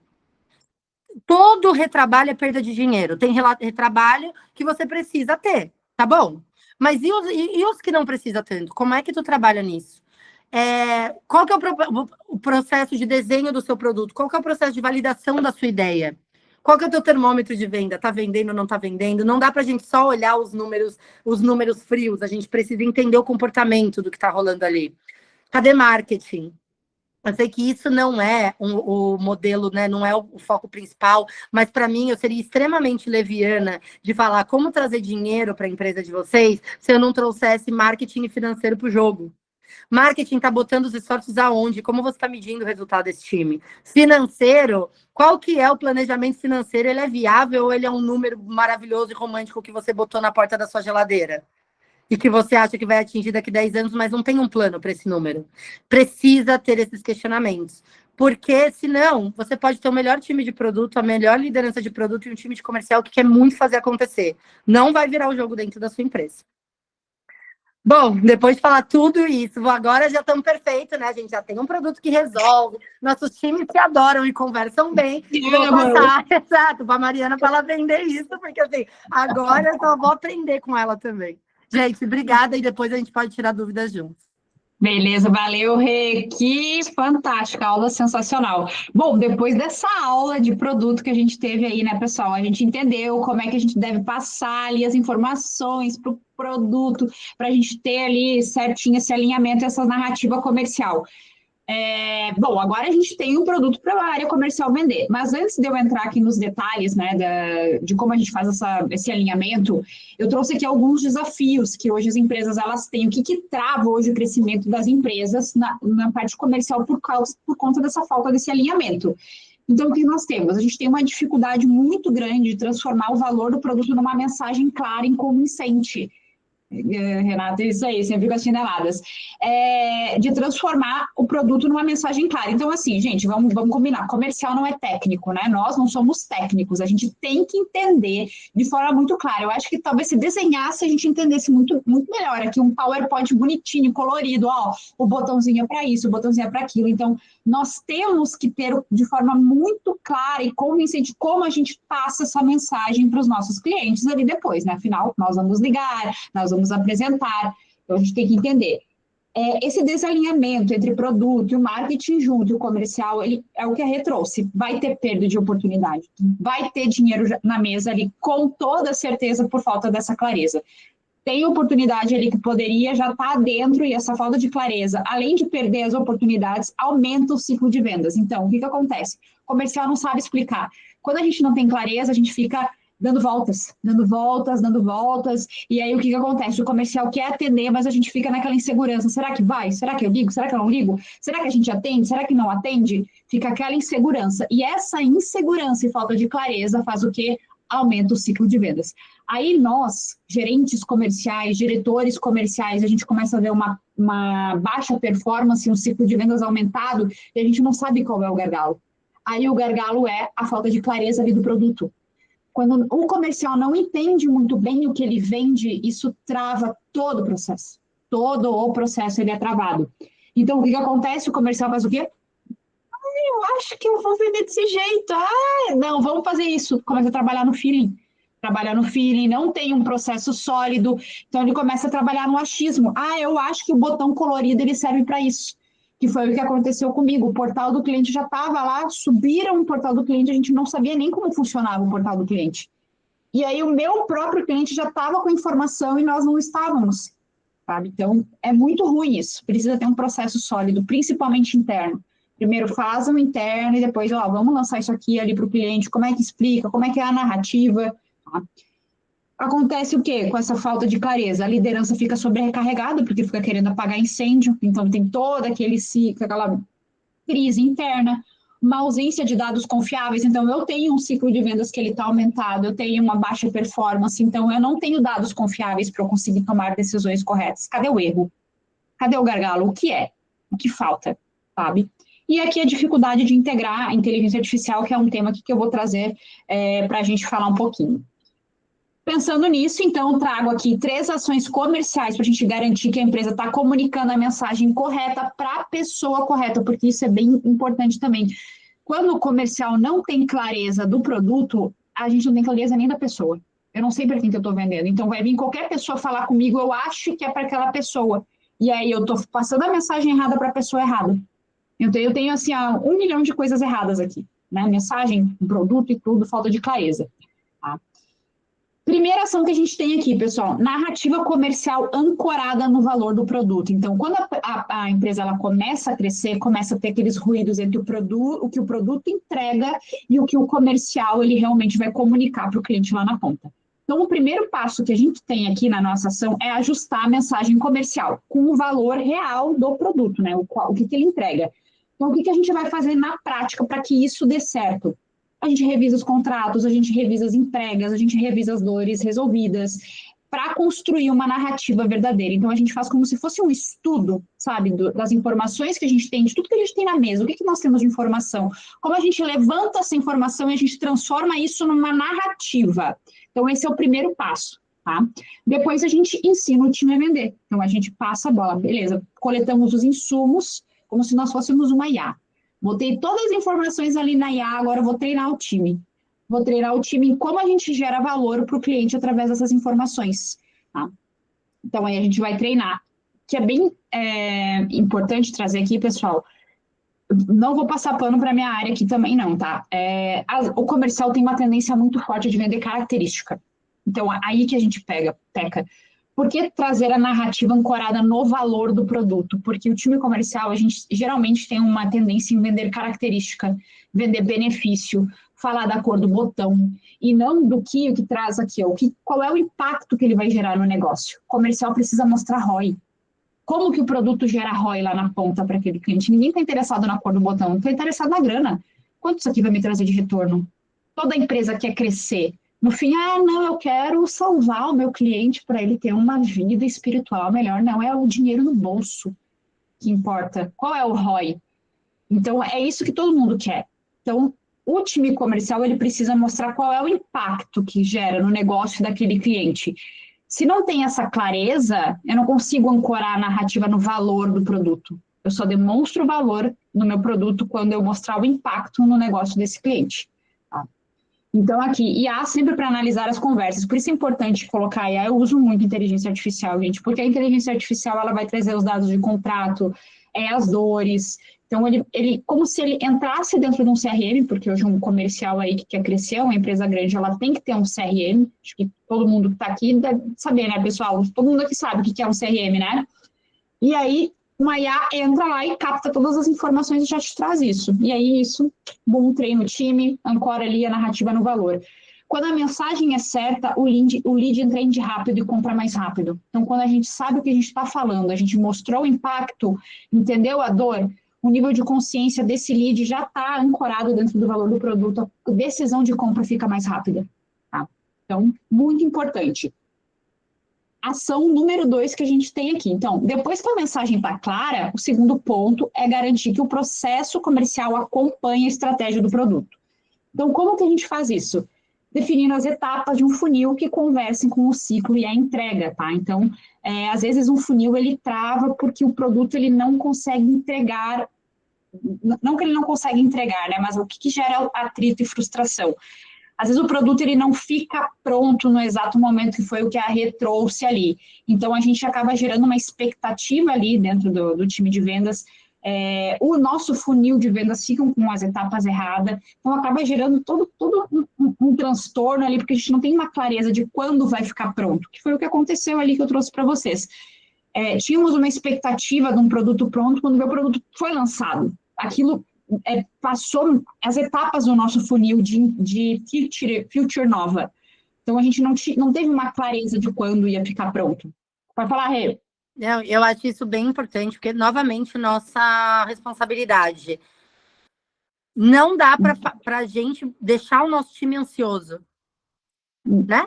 Todo retrabalho é perda de dinheiro. Tem retrabalho que você precisa ter, tá bom? Mas e os que não precisa tanto? Como é que tu trabalha nisso? Qual que é o processo de desenho do seu produto? Qual que é o processo de validação da sua ideia? Qual que é o teu termômetro de venda? Tá vendendo ou não tá vendendo? Não dá pra gente só olhar os números frios. A gente precisa entender o comportamento do que tá rolando ali. Cadê marketing? Eu sei que isso não é o modelo, né? Não é o foco principal, mas para mim eu seria extremamente leviana de falar como trazer dinheiro para a empresa de vocês se eu não trouxesse marketing financeiro para o jogo. Marketing está botando os esforços aonde? Como você está medindo o resultado desse time? Financeiro, qual que é o planejamento financeiro? Ele é viável ou ele é um número maravilhoso e romântico que você botou na porta da sua geladeira? E que você acha que vai atingir daqui 10 anos, mas não tem um plano para esse número. Precisa ter esses questionamentos. Porque, senão, você pode ter o melhor time de produto, a melhor liderança de produto e um time de comercial que quer muito fazer acontecer. Não vai virar o jogo dentro da sua empresa. Bom, depois de falar tudo isso, agora já estamos perfeitos, né? A gente já tem um produto que resolve, nossos times se adoram e conversam bem. Vou passar, exato, para a Mariana para ela aprender isso, porque assim, agora eu só vou aprender com ela também. Gente, obrigada, e depois a gente pode tirar dúvidas juntos. Beleza, valeu, Rê. Que fantástica, aula sensacional. Bom, depois dessa aula de produto que a gente teve aí, né, pessoal? A gente entendeu como é que a gente deve passar ali as informações para o produto, para a gente ter ali certinho esse alinhamento, essa narrativa comercial. Bom, agora a gente tem um produto para a área comercial vender, mas antes de eu entrar aqui nos detalhes, né, de como a gente faz esse alinhamento, eu trouxe aqui alguns desafios que hoje as empresas elas têm, o que trava hoje o crescimento das empresas na parte comercial por conta dessa falta desse alinhamento. Então, o que nós temos? A gente tem uma dificuldade muito grande de transformar o valor do produto numa mensagem clara e convincente. Renata, isso aí, sempre com as chineladas, de transformar o produto numa mensagem clara. Então, assim, gente, vamos combinar, comercial não é técnico, né? Nós não somos técnicos, a gente tem que entender de forma muito clara. Eu acho que talvez se desenhasse, a gente entendesse muito, muito melhor. Aqui um PowerPoint bonitinho, colorido, ó, o botãozinho é para isso, o botãozinho é para aquilo. Então, nós temos que ter de forma muito clara e convincente como a gente passa essa mensagem para os nossos clientes ali depois, né? Afinal, nós vamos ligar, nós vamos apresentar, então a gente tem que entender. Esse desalinhamento entre produto e o marketing junto e o comercial, ele é o que a Rê trouxe. Vai ter perda de oportunidade, vai ter dinheiro na mesa ali, com toda certeza, por falta dessa clareza. Tem oportunidade ali que poderia já estar dentro e essa falta de clareza, além de perder as oportunidades, aumenta o ciclo de vendas. Então, o que acontece? O comercial não sabe explicar. Quando a gente não tem clareza, a gente fica dando voltas, e aí o que acontece? O comercial quer atender, mas a gente fica naquela insegurança, será que vai? Será que eu ligo? Será que eu não ligo? Será que a gente atende? Será que não atende? Fica aquela insegurança, e essa insegurança e falta de clareza faz o quê? Aumenta o ciclo de vendas. Aí nós, gerentes comerciais, diretores comerciais, a gente começa a ver uma baixa performance, um ciclo de vendas aumentado, e a gente não sabe qual é o gargalo. Aí o gargalo é a falta de clareza ali do produto. Quando o comercial não entende muito bem o que ele vende, isso trava todo o processo. Todo o processo ele é travado. Então, o que acontece? O comercial faz o quê? Eu acho que eu vou vender desse jeito. Não, vamos fazer isso. Começa a trabalhar no feeling. Não tem um processo sólido. Então, ele começa a trabalhar no achismo. Eu acho que o botão colorido ele serve para isso. Que foi o que aconteceu comigo. O portal do cliente já estava lá, subiram o portal do cliente, a gente não sabia nem como funcionava o portal do cliente. E aí o meu próprio cliente já estava com informação e nós não estávamos, sabe? Então, é muito ruim isso. Precisa ter um processo sólido, principalmente interno. Primeiro faz o interno e depois, vamos lançar isso aqui ali para o cliente, como é que explica, como é que é a narrativa, tá? Acontece o quê? Com essa falta de clareza, a liderança fica sobrecarregada, porque fica querendo apagar incêndio, então tem toda aquela crise interna, uma ausência de dados confiáveis, então eu tenho um ciclo de vendas que ele está aumentado, eu tenho uma baixa performance, então eu não tenho dados confiáveis para eu conseguir tomar decisões corretas. Cadê o erro? Cadê o gargalo? O que é? O que falta? Sabe? E aqui a dificuldade de integrar a inteligência artificial, que é um tema aqui que eu vou trazer para a gente falar um pouquinho. Pensando nisso, então, trago aqui 3 ações comerciais para a gente garantir que a empresa está comunicando a mensagem correta para a pessoa correta, porque isso é bem importante também. Quando o comercial não tem clareza do produto, a gente não tem clareza nem da pessoa. Eu não sei para quem que eu estou vendendo. Então, vai vir qualquer pessoa falar comigo, eu acho que é para aquela pessoa. E aí, eu estou passando a mensagem errada para a pessoa errada. Então, eu tenho, assim, 1 milhão de coisas erradas aqui, né? Mensagem, produto e tudo, falta de clareza, tá? Primeira ação que a gente tem aqui, pessoal, narrativa comercial ancorada no valor do produto. Então, quando a empresa ela começa a crescer, começa a ter aqueles ruídos entre o que o produto entrega e o que o comercial ele realmente vai comunicar para o cliente lá na ponta. Então, o primeiro passo que a gente tem aqui na nossa ação é ajustar a mensagem comercial com o valor real do produto, né? O que ele entrega. Então, o que a gente vai fazer na prática para que isso dê certo? A gente revisa os contratos, a gente revisa as entregas, a gente revisa as dores resolvidas, para construir uma narrativa verdadeira. Então, a gente faz como se fosse um estudo, sabe, das informações que a gente tem, de tudo que a gente tem na mesa, o que nós temos de informação, como a gente levanta essa informação e a gente transforma isso numa narrativa. Então, esse é o primeiro passo, tá? Depois, a gente ensina o time a vender. Então, a gente passa a bola, beleza, coletamos os insumos, como se nós fôssemos uma IA. Botei todas as informações ali na IA, agora eu vou treinar o time. Vou treinar o time em como a gente gera valor para o cliente através dessas informações. Tá? Então, aí a gente vai treinar. Que é bem importante trazer aqui, pessoal. Não vou passar pano para a minha área aqui também, não, tá? O comercial tem uma tendência muito forte de vender característica. Então, aí que a gente peca. Por que trazer a narrativa ancorada no valor do produto? Porque o time comercial, a gente geralmente tem uma tendência em vender característica, vender benefício, falar da cor do botão, e não do que traz aqui, qual é o impacto que ele vai gerar no negócio. O comercial precisa mostrar ROI. Como que o produto gera ROI lá na ponta para aquele cliente? Ninguém está interessado na cor do botão, está interessado na grana. Quanto isso aqui vai me trazer de retorno? Toda empresa quer crescer. No fim, não, eu quero salvar o meu cliente para ele ter uma vida espiritual melhor. Não, é o dinheiro no bolso que importa. Qual é o ROI? Então, é isso que todo mundo quer. Então, o time comercial, ele precisa mostrar qual é o impacto que gera no negócio daquele cliente. Se não tem essa clareza, eu não consigo ancorar a narrativa no valor do produto. Eu só demonstro o valor no meu produto quando eu mostrar o impacto no negócio desse cliente. Tá? Então, aqui, IA sempre para analisar as conversas. Por isso é importante colocar IA. Eu uso muito inteligência artificial, gente, porque a inteligência artificial ela vai trazer os dados de contrato, as dores. Então, ele como se ele entrasse dentro de um CRM, porque hoje um comercial aí que quer crescer, uma empresa grande, ela tem que ter um CRM. Acho que todo mundo que está aqui deve saber, né, pessoal? Todo mundo aqui sabe o que é um CRM, né? E aí, uma IA entra lá e capta todas as informações e já te traz isso. E aí, isso, bom, treina o time, ancora ali a narrativa no valor. Quando a mensagem é certa, o lead entende rápido e compra mais rápido. Então, quando a gente sabe o que a gente está falando, a gente mostrou o impacto, entendeu a dor, o nível de consciência desse lead já está ancorado dentro do valor do produto, a decisão de compra fica mais rápida. Tá? Então, muito importante. Ação número 2 que a gente tem aqui. Então, depois que a mensagem está clara, o segundo ponto é garantir que o processo comercial acompanhe a estratégia do produto. Então, como que a gente faz isso? Definindo as etapas de um funil que conversem com o ciclo e a entrega, tá? Então, às vezes um funil ele trava porque o produto ele não consegue entregar, não que ele não consegue entregar, né? Mas o que gera atrito e frustração? Às vezes o produto ele não fica pronto no exato momento que foi o que a Rê trouxe ali. Então, a gente acaba gerando uma expectativa ali dentro do time de vendas. O nosso funil de vendas fica com as etapas erradas, então acaba gerando todo um transtorno ali, porque a gente não tem uma clareza de quando vai ficar pronto, que foi o que aconteceu ali que eu trouxe para vocês. Tínhamos uma expectativa de um produto pronto quando o meu produto foi lançado. Aquilo passou as etapas do nosso funil de future nova. Então, a gente não teve uma clareza de quando ia ficar pronto. Pode falar, Rê? Eu acho isso bem importante, porque, novamente, nossa responsabilidade. Não dá para a gente deixar o nosso time ansioso, né?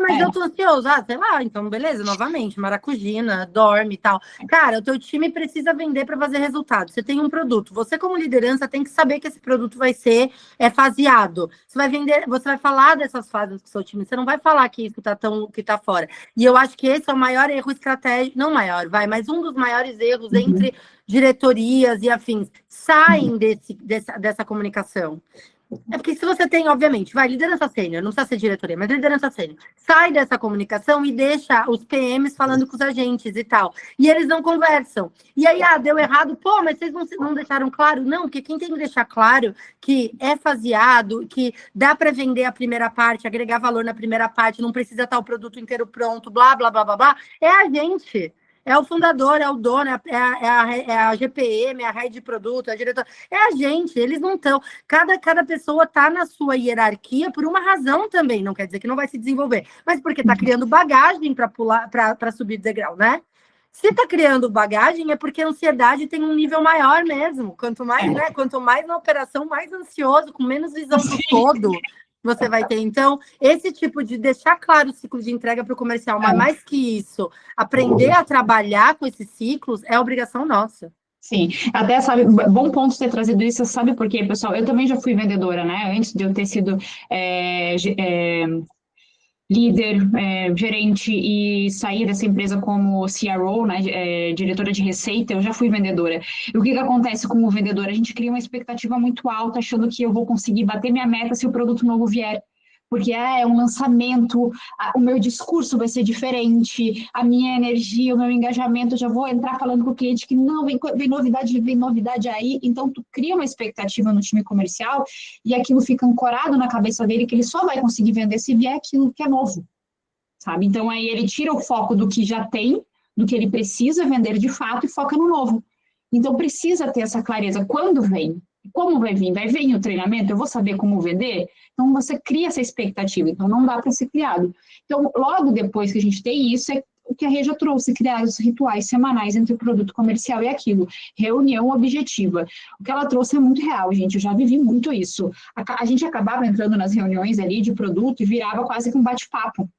Mas eu tô ansioso. Sei lá, então beleza, novamente, maracujina, dorme e tal. Cara, o teu time precisa vender para fazer resultado. Você tem um produto, você como liderança tem que saber que esse produto vai ser faseado. Você vai vender, você vai falar dessas fases com o seu time, você não vai falar que isso que tá fora. E eu acho que esse é o maior erro estratégico, não maior, mas um dos maiores erros entre diretorias e afins. Saem dessa comunicação. Porque se você tem, obviamente, liderança sênior, não precisa ser diretoria, mas liderança sênior, sai dessa comunicação e deixa os PMs falando com os agentes e tal. E eles não conversam. E aí, deu errado, mas vocês não deixaram claro? Não, porque quem tem que deixar claro que é faseado, que dá para vender a primeira parte, agregar valor na primeira parte, não precisa estar o produto inteiro pronto, blá, blá, blá, blá, blá, é a gente. É o fundador, é o dono, é a GPM, é a rede de produto, é a diretora, é a gente, eles não estão. Cada pessoa está na sua hierarquia por uma razão também, não quer dizer que não vai se desenvolver, mas porque está criando bagagem para subir de degrau, né? Se está criando bagagem, é porque a ansiedade tem um nível maior mesmo. Quanto mais, né? Quanto mais na operação, mais ansioso, com menos visão do todo você vai ter. Então, esse tipo de deixar claro o ciclo de entrega para o comercial, mas mais que isso, aprender a trabalhar com esses ciclos é obrigação nossa. Sim, até sabe, bom ponto ter trazido isso, sabe por quê, pessoal? Eu também já fui vendedora, né? Antes de eu ter sido líder, gerente e sair dessa empresa como CRO, né, diretora de receita, eu já fui vendedora. E o que acontece como vendedora? A gente cria uma expectativa muito alta, achando que eu vou conseguir bater minha meta se o produto novo vier. Porque é um lançamento, o meu discurso vai ser diferente, a minha energia, o meu engajamento, eu já vou entrar falando com o cliente que não, vem novidade aí. Então, tu cria uma expectativa no time comercial e aquilo fica ancorado na cabeça dele que ele só vai conseguir vender se vier aquilo que é novo, sabe? Então, aí ele tira o foco do que já tem, do que ele precisa vender de fato e foca no novo. Então, precisa ter essa clareza. Quando vem? Como vai vir? Vai vir no treinamento? Eu vou saber como vender? Então, você cria essa expectativa. Então, não dá para ser criado. Então, logo depois que a gente tem isso, é o que a Rê já trouxe, criar os rituais semanais entre o produto comercial e aquilo. Reunião objetiva. O que ela trouxe é muito real, gente. Eu já vivi muito isso. A gente acabava entrando nas reuniões ali de produto e virava quase que um bate-papo.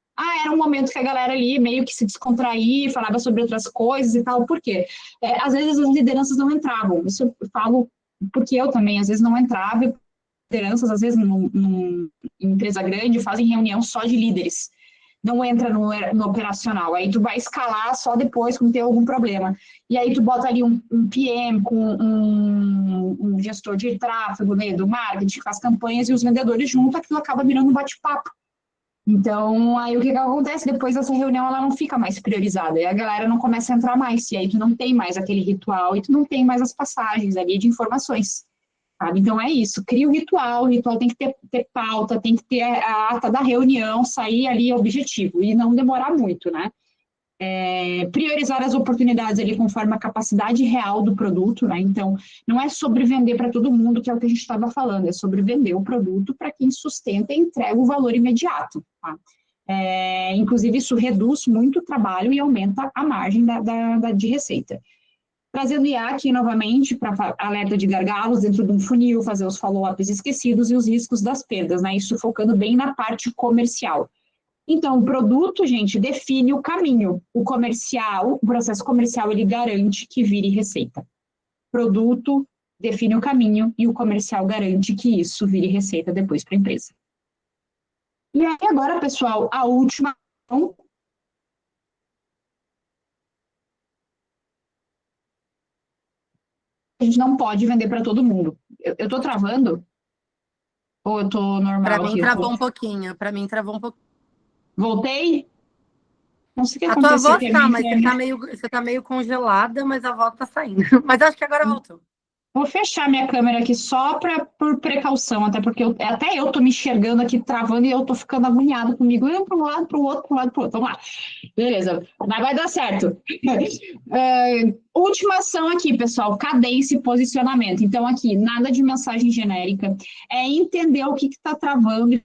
Era um momento que a galera ali meio que se descontraía, falava sobre outras coisas e tal. Por quê? Às vezes as lideranças não entravam. Isso eu falo porque eu também, às vezes, não entrava. Lideranças, às vezes, em empresa grande, fazem reunião só de líderes. Não entra no operacional. Aí tu vai escalar só depois quando tem algum problema. E aí tu bota ali um PM com um gestor de tráfego, né, do marketing, que faz campanhas e os vendedores junto, aquilo acaba virando um bate-papo. Então, aí o que acontece? Depois dessa reunião, ela não fica mais priorizada, e a galera não começa a entrar mais, e aí tu não tem mais aquele ritual, e tu não tem mais as passagens ali de informações, sabe? Então, é isso, cria o ritual tem que ter pauta, tem que ter a ata da reunião, sair ali objetivo, e não demorar muito, né? Priorizar as oportunidades ali conforme a capacidade real do produto, né? Então, não é sobre vender para todo mundo, que é o que a gente estava falando, é sobre vender o produto para quem sustenta e entrega o valor imediato, tá? Inclusive, isso reduz muito o trabalho e aumenta a margem de receita. Trazendo IA aqui novamente para alerta de gargalos dentro de um funil, fazer os follow-ups esquecidos e os riscos das perdas, né? Isso focando bem na parte comercial. Então, o produto, gente, define o caminho. O processo comercial, ele garante que vire receita. Produto define o caminho e o comercial garante que isso vire receita depois para a empresa. E aí, agora, pessoal, a última. A gente não pode vender para todo mundo. Eu estou travando? Ou eu estou normal? Para mim, travou um pouquinho. Voltei? Não sei o que a aconteceu. Tua voz tá, mas você tá meio congelada, mas a voz tá saindo. Mas acho que agora voltou. Vou fechar minha câmera aqui só por precaução, até porque até eu tô me enxergando aqui, travando, e eu tô ficando agoniado comigo. Eu para um lado, para o outro, para um lado, para o outro. Vamos lá. Beleza, mas vai dar certo. Última ação aqui, pessoal, cadência e posicionamento. Então, aqui, nada de mensagem genérica. É entender o que está travando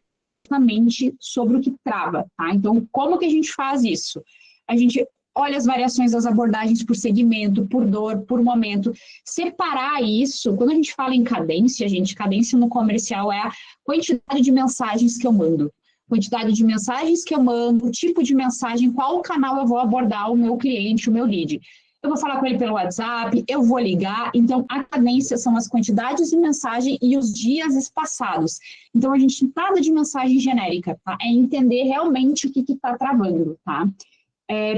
exatamente sobre o que trava, tá? Então, como que a gente faz isso? A gente olha as variações das abordagens por segmento, por dor, por momento. Separar isso, quando a gente fala em cadência, gente, cadência no comercial é a quantidade de mensagens que eu mando. Quantidade de mensagens que eu mando, o tipo de mensagem, qual canal eu vou abordar o meu cliente, o meu lead. Eu vou falar com ele pelo WhatsApp, eu vou ligar. Então, a cadência são as quantidades de mensagem e os dias espaçados. Então, a gente nada de mensagem genérica, tá? É entender realmente o que está travando, tá?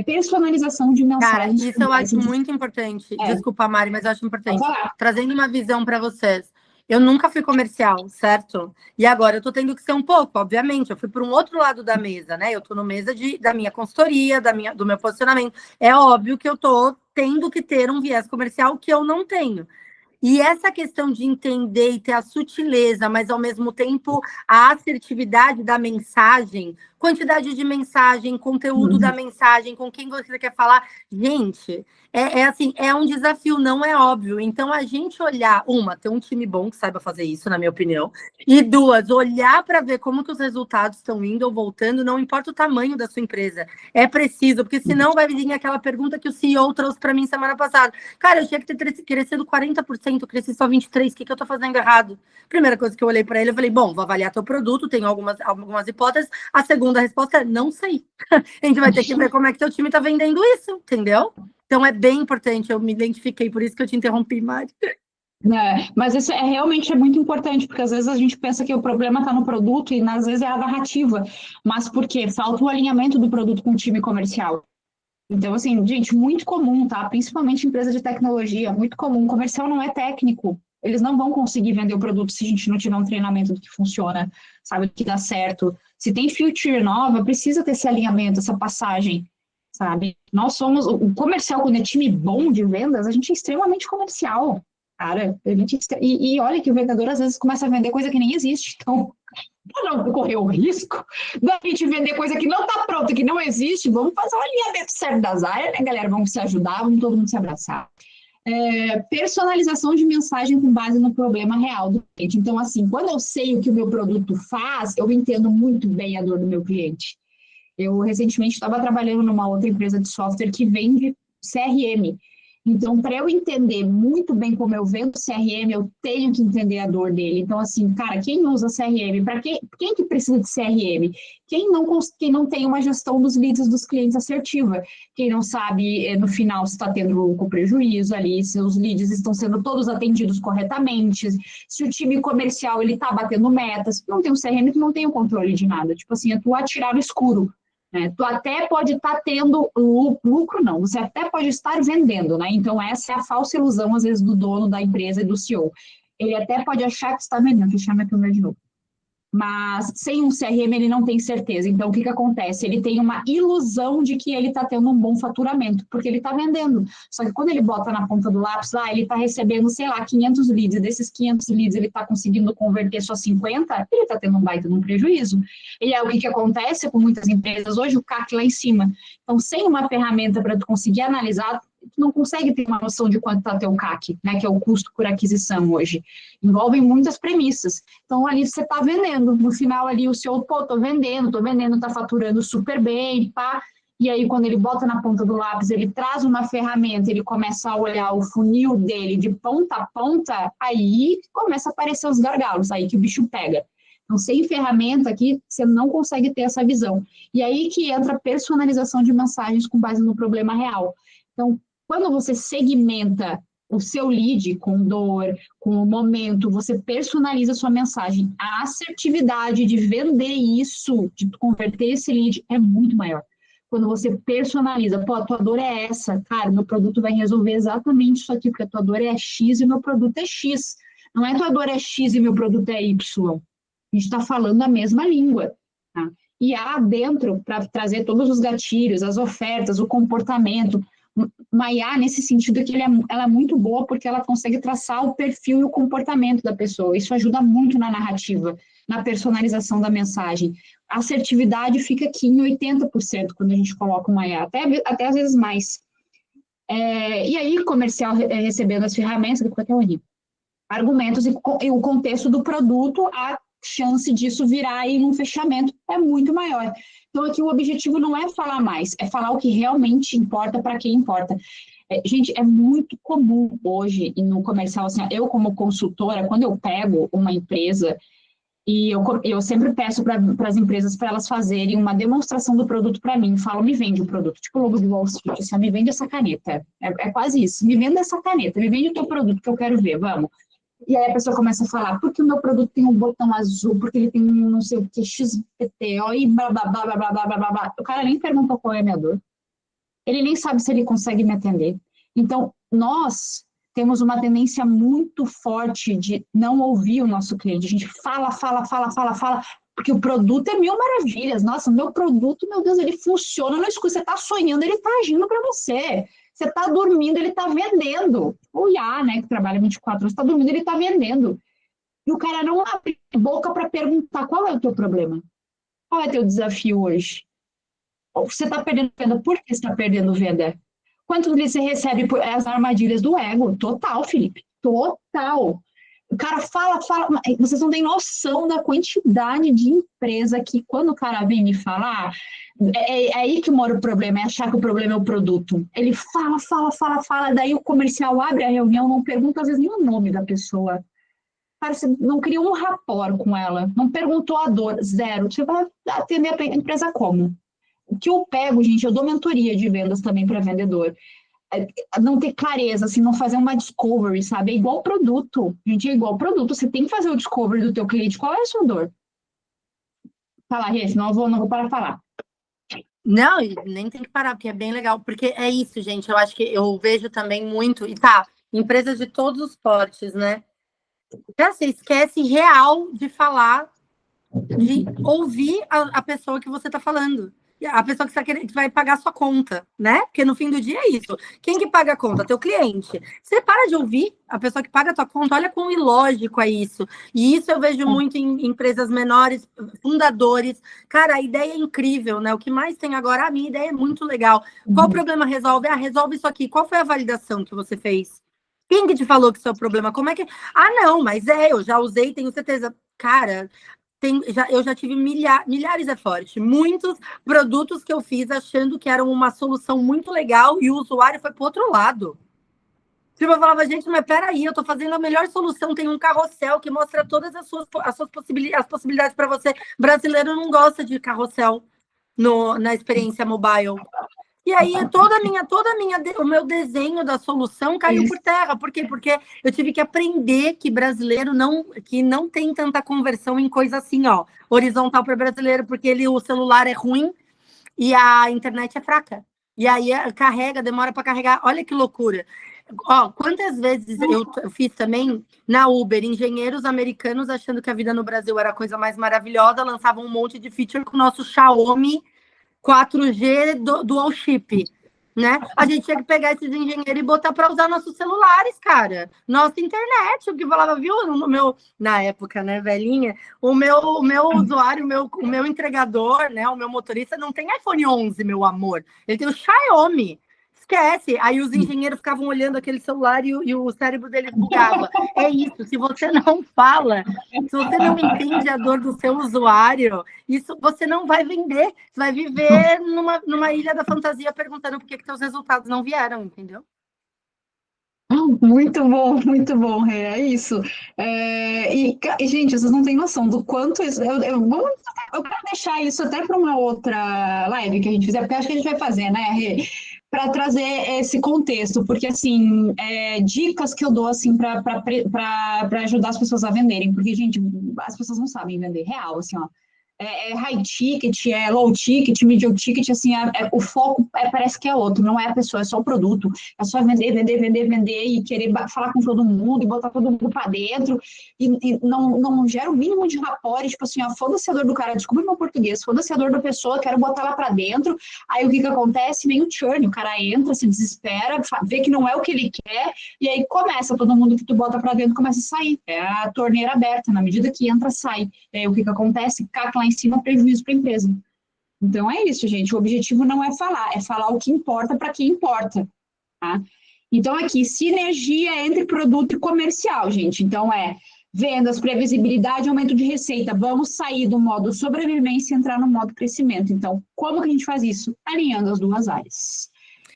Personalização de mensagens. Cara, isso eu acho muito importante. Desculpa, Mari, mas eu acho importante. Trazendo uma visão para vocês. Eu nunca fui comercial, certo? E agora eu tô tendo que ser um pouco, obviamente. Eu fui para um outro lado da mesa, né? Eu tô no mesa da minha consultoria, do meu posicionamento. É óbvio que eu tô tendo que ter um viés comercial que eu não tenho. E essa questão de entender e ter a sutileza, mas ao mesmo tempo a assertividade da mensagem quantidade de mensagem, conteúdo da mensagem, com quem você quer falar. Gente, assim, é um desafio, não é óbvio. Então, a gente olhar, ter um time bom que saiba fazer isso, na minha opinião, e duas, olhar para ver como que os resultados estão indo ou voltando, não importa o tamanho da sua empresa. É preciso, porque senão vai vir aquela pergunta que o CEO trouxe para mim semana passada. Cara, eu tinha que ter crescido 40%, cresci só 23%, o que eu tô fazendo errado? Primeira coisa que eu olhei para ele, eu falei, bom, vou avaliar teu produto, tenho algumas hipóteses. A segunda resposta é, não sei. A gente vai ter que ver como é que teu time tá vendendo isso, entendeu? Então é bem importante, eu me identifiquei, por isso que eu te interrompi, Mari. Mas isso realmente é muito importante, porque às vezes a gente pensa que o problema está no produto e às vezes é a narrativa. Mas por quê? Falta o alinhamento do produto com o time comercial. Então, assim, gente, muito comum, tá? Principalmente empresa de tecnologia, muito comum. O comercial não é técnico. Eles não vão conseguir vender o produto se a gente não tiver um treinamento do que funciona, sabe, do que dá certo. Se tem feature nova, precisa ter esse alinhamento, essa passagem, sabe? Nós somos, o comercial, quando é time bom de vendas, a gente é extremamente comercial, cara. E olha que o vendedor às vezes começa a vender coisa que nem existe. Então, para não correr o risco da gente vender coisa que não está pronta, que não existe, vamos fazer um alinhamento certo das áreas, né, galera? Vamos se ajudar, vamos todo mundo se abraçar. Personalização de mensagem com base no problema real do cliente. Então, assim, quando eu sei o que o meu produto faz, eu entendo muito bem a dor do meu cliente. Eu, recentemente, estava trabalhando numa outra empresa de software que vende CRM. Então, para eu entender muito bem como eu vendo CRM, eu tenho que entender a dor dele. Então, assim, cara, quem usa CRM? Para quem que precisa de CRM? Quem não tem uma gestão dos leads dos clientes assertiva? Quem não sabe, no final, se está tendo lucro ou prejuízo ali, se os leads estão sendo todos atendidos corretamente, se o time comercial ele está batendo metas. Não tem um CRM, tu não tem o controle de nada. Tipo assim, é tu atirar no escuro. Tu até pode estar tendo lucro, não, você até pode estar vendendo, né? Então, essa é a falsa ilusão, às vezes, do dono da empresa e do CEO. Ele até pode achar que está vendendo, deixa eu chamar aqui o meu de novo. Mas sem um CRM ele não tem certeza. Então, o que acontece? Ele tem uma ilusão de que ele está tendo um bom faturamento, porque ele está vendendo. Só que quando ele bota na ponta do lápis lá, ele está recebendo, sei lá, 500 leads. E desses 500 leads ele está conseguindo converter só 50, ele está tendo um baita de um prejuízo. E é o que acontece com muitas empresas hoje, o CAC lá em cima. Então, sem uma ferramenta para tu conseguir analisar, tu não consegue ter uma noção de quanto está teu CAC, né, que é o custo por aquisição hoje. Envolvem muitas premissas. Então, ali você está vendendo. No final, ali, o seu, tô vendendo, está faturando super bem, pá. E aí, quando ele bota na ponta do lápis, ele traz uma ferramenta, ele começa a olhar o funil dele de ponta a ponta, aí começa a aparecer os gargalos, aí que o bicho pega. Então, sem ferramenta aqui, você não consegue ter essa visão. E aí que entra a personalização de mensagens com base no problema real. Então, quando você segmenta o seu lead com dor, com o momento, você personaliza a sua mensagem. A assertividade de vender isso, de converter esse lead, é muito maior. Quando você personaliza, pô, a tua dor é essa, cara, meu produto vai resolver exatamente isso aqui, porque a tua dor é X e meu produto é X. Não é tua dor é X e meu produto é Y. A gente está falando a mesma língua, tá? E há dentro, para trazer todos os gatilhos, as ofertas, o comportamento. Maiá, nesse sentido, que ela é muito boa porque ela consegue traçar o perfil e o comportamento da pessoa. Isso ajuda muito na narrativa, na personalização da mensagem. A assertividade fica aqui em 80% quando a gente coloca o Maiá, até às vezes mais. E aí, comercial recebendo as ferramentas, que até horrível. Argumentos e o contexto do produto, a chance disso virar aí um fechamento é muito maior. Então, aqui o objetivo não é falar mais, é falar o que realmente importa para quem importa. Gente, é muito comum hoje no comercial, assim, eu como consultora, quando eu pego uma empresa, e eu sempre peço para as empresas para elas fazerem uma demonstração do produto para mim, falo, me vende o produto, tipo o logo do Wall Street, assim, me vende essa caneta, é quase isso, me vende essa caneta, me vende o teu produto que eu quero ver, vamos. E aí a pessoa começa a falar, porque o meu produto tem um botão azul, porque ele tem um não sei o que, XPTO e blá, blá, blá, blá, blá, blá, blá, blá. O cara nem perguntou qual é a minha dor. Ele nem sabe se ele consegue me atender. Então, nós temos uma tendência muito forte de não ouvir o nosso cliente. A gente fala, porque o produto é mil maravilhas. Nossa, o meu produto, meu Deus, ele funciona no escuro. Você está sonhando, ele está agindo para você. Você está dormindo, ele está vendendo. O IA, né, que trabalha 24 horas, está dormindo, ele está vendendo. E o cara não abre a boca para perguntar qual é o teu problema. Qual é teu desafio hoje? Ou você está perdendo venda? Por que você está perdendo venda? Quanto você recebe por as armadilhas do ego? Total, Felipe. Total. O cara fala, vocês não têm noção da quantidade de empresa que, quando o cara vem me falar, é aí que mora o problema, é achar que o problema é o produto. Ele fala, daí o comercial abre a reunião, não pergunta às vezes nem o nome da pessoa. Cara, você não cria um rapport com ela, não perguntou a dor, zero. Você vai atender a empresa como? O que eu pego, gente, eu dou mentoria de vendas também para vendedor. Não ter clareza, assim, não fazer uma discovery, sabe? É igual produto. Gente, é igual produto. Você tem que fazer o discovery do teu cliente. Qual é a sua dor? Fala, Rê, senão eu não vou parar de falar. Não, e nem tem que parar, porque é bem legal. Porque é isso, gente. Eu acho que eu vejo também muito... E tá, empresas de todos os portes, né? Já você esquece real de falar, de ouvir a pessoa que você tá falando. A pessoa que, você que vai pagar a sua conta, né? Porque no fim do dia é isso. Quem que paga a conta? Teu cliente. Você para de ouvir a pessoa que paga a tua conta, olha quão ilógico é isso. E isso eu vejo muito em empresas menores, fundadores. Cara, a ideia é incrível, né? O que mais tem agora, a minha ideia é muito legal. Qual problema resolve? Ah, resolve isso aqui. Qual foi a validação que você fez? Quem que te falou que isso é o problema? Como é que... Ah, não, mas eu já usei, tenho certeza. Cara... eu já tive milhares é forte, muitos produtos que eu fiz achando que eram uma solução muito legal e o usuário foi para o outro lado. Tipo, eu falava, gente, mas peraí, eu estou fazendo a melhor solução, tem um carrossel que mostra todas as possibilidades para você. Brasileiro não gosta de carrossel na experiência mobile. E aí, o meu desenho da solução caiu por terra. Por quê? Porque eu tive que aprender que brasileiro que não tem tanta conversão em coisa assim, ó, horizontal para brasileiro, porque o celular é ruim e a internet é fraca. E aí demora para carregar. Olha que loucura. Ó, quantas vezes eu fiz também na Uber, engenheiros americanos achando que a vida no Brasil era a coisa mais maravilhosa, lançavam um monte de feature com o nosso Xiaomi 4G dual chip, né? A gente tinha que pegar esses engenheiros e botar para usar nossos celulares, cara. Nossa internet, o que falava, viu? Na época, né, velhinha, o meu usuário, o meu entregador, né, o meu motorista não tem iPhone 11, meu amor. Ele tem o Xiaomi. Esquece. Aí os engenheiros ficavam olhando aquele celular e o cérebro deles bugava. É isso. Se você não fala, se você não entende a dor do seu usuário, isso você não vai vender. Você vai viver numa ilha da fantasia perguntando por que seus resultados não vieram, entendeu? Muito bom, Rê, é isso. Gente, vocês não têm noção do quanto isso. Eu quero deixar isso até para uma outra live que a gente fizer, porque acho que a gente vai fazer, né, Rê? Para trazer esse contexto, porque assim, dicas que eu dou assim para ajudar as pessoas a venderem, porque, gente, as pessoas não sabem vender real, assim, ó. High ticket, low ticket, medium ticket, assim, o foco parece que é outro, não é a pessoa, é só o produto, é só vender e querer falar com todo mundo e botar todo mundo para dentro e não gera o mínimo de rapport, tipo assim, foda-se a dor do cara, desculpa meu português, foda-se a dor da pessoa, quero botar lá para dentro, aí o que acontece? Vem o churn, o cara entra, se desespera, vê que não é o que ele quer e aí começa, todo mundo que tu bota para dentro começa a sair, é a torneira aberta, na medida que entra, sai, e aí o que acontece? Caca lá em cima, prejuízo para a empresa. Então é isso, gente. O objetivo não é falar o que importa para quem importa. Tá? Então, aqui, sinergia entre produto e comercial, gente. Então, vendas, previsibilidade, aumento de receita. Vamos sair do modo sobrevivência e entrar no modo crescimento. Então, como que a gente faz isso? Alinhando as duas áreas.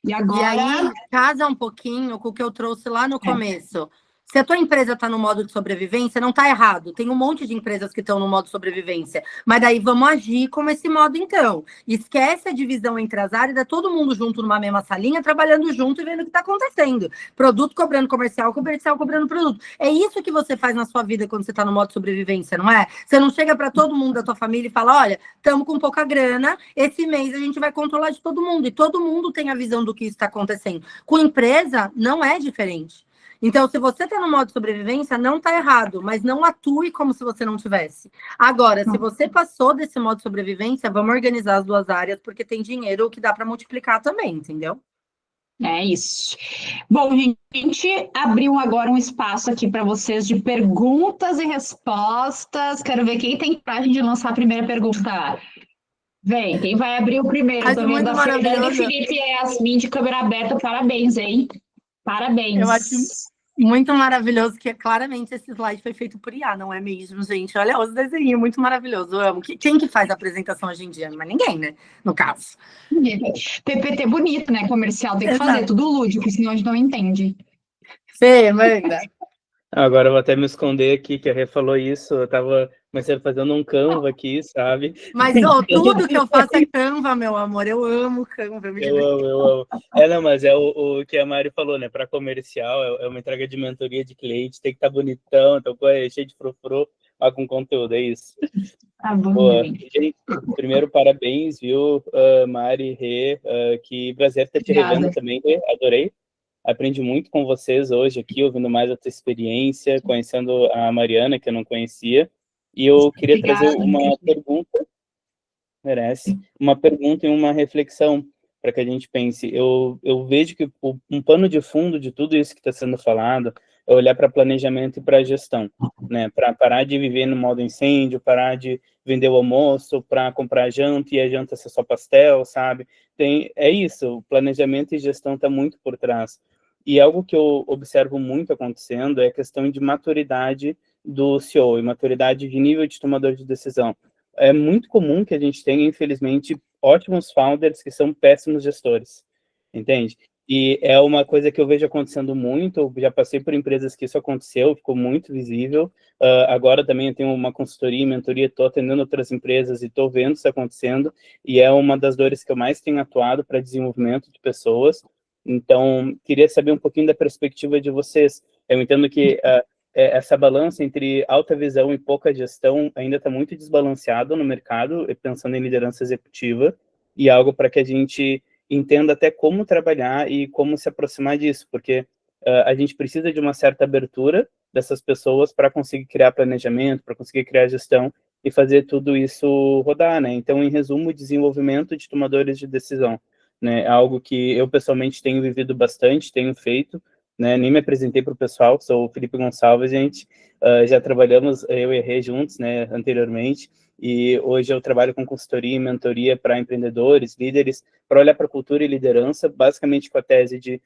E agora... E aí, casa um pouquinho com o que eu trouxe lá no começo. Se a tua empresa está no modo de sobrevivência, não está errado. Tem um monte de empresas que estão no modo de sobrevivência. Mas daí vamos agir como esse modo, então. Esquece a divisão entre as áreas, é todo mundo junto numa mesma salinha, trabalhando junto e vendo o que está acontecendo. Produto cobrando comercial cobrando produto. É isso que você faz na sua vida quando você está no modo de sobrevivência, não é? Você não chega para todo mundo da tua família e fala, olha, estamos com pouca grana, esse mês a gente vai controlar de todo mundo. E todo mundo tem a visão do que está acontecendo. Com empresa, não é diferente. Então, se você está no modo de sobrevivência, não está errado, mas não atue como se você não tivesse. Agora, se você passou desse modo de sobrevivência, vamos organizar as duas áreas, porque tem dinheiro que dá para multiplicar também, entendeu? É isso. Bom, gente, abriu agora um espaço aqui para vocês de perguntas e respostas. Quero ver quem tem coragem de lançar a primeira pergunta. Vem, quem vai abrir o primeiro? Eu Acho tô vendo muito a Fernanda e maravilhoso. Felipe e Yasmin de câmera aberta. Parabéns, hein? Eu acho Parabéns. muito maravilhoso que claramente esse slide foi feito por IA, não é mesmo, gente? Olha os desenhos, muito maravilhoso. Eu amo. Quem que faz a apresentação hoje em dia? Mas ninguém, né? No caso. PPT bonito, né? Comercial, tem que fazer Exato. tudo lúdico, senão a gente não entende. Fê, manda. Agora eu vou até me esconder aqui, que a Rê falou isso. Eu tava comecei fazendo um Canva aqui, sabe? Mas tudo que eu faço é Canva, meu amor. Eu amo Canva, eu me Eu divirto. amo, eu amo. Não, mas é o que a Mari falou, né? Para comercial, é uma entrega de mentoria de cliente, tem que estar bonitão, então, pô, é cheio de frufru, ó, com conteúdo, é isso. Tá bom, Boa. gente. Gente, primeiro, parabéns, viu, Mari, Rê, que prazer estar te revendo Obrigada. também, Rê, adorei. Aprendi muito com vocês hoje aqui, ouvindo mais a tua experiência, conhecendo a Mariana, que eu não conhecia. E eu queria trazer Obrigada. uma pergunta, merece, uma pergunta e uma reflexão para que a gente pense. Eu vejo que um pano de fundo de tudo isso que está sendo falado é olhar para planejamento e para gestão, né? Para parar de viver no modo incêndio, parar de vender o almoço, para comprar janta e a janta ser só pastel, sabe? É isso, o planejamento e gestão está muito por trás. E algo que eu observo muito acontecendo é a questão de maturidade do CEO e maturidade de nível de tomador de decisão. É muito comum que a gente tenha, infelizmente, ótimos founders que são péssimos gestores, entende? E é uma coisa que eu vejo acontecendo muito, eu já passei por empresas que isso aconteceu, ficou muito visível. Agora também eu tenho uma consultoria e mentoria, estou atendendo outras empresas e estou vendo isso acontecendo, e é uma das dores que eu mais tenho atuado para desenvolvimento de pessoas. Então, queria saber um pouquinho da perspectiva de vocês. Eu entendo que essa balança entre alta visão e pouca gestão ainda está muito desbalanceado no mercado, pensando em liderança executiva, e algo para que a gente entenda até como trabalhar e como se aproximar disso, porque a gente precisa de uma certa abertura dessas pessoas para conseguir criar planejamento, para conseguir criar gestão e fazer tudo isso rodar, né? Então, em resumo, desenvolvimento de tomadores de decisão, né? É algo que eu pessoalmente tenho vivido bastante, tenho feito, né? Nem me apresentei para o pessoal, sou o Felipe Gonçalves, gente. Já trabalhamos, eu e a Rê juntos, né, anteriormente, e hoje eu trabalho com consultoria e mentoria para empreendedores, líderes, para olhar para cultura e liderança, basicamente com a tese de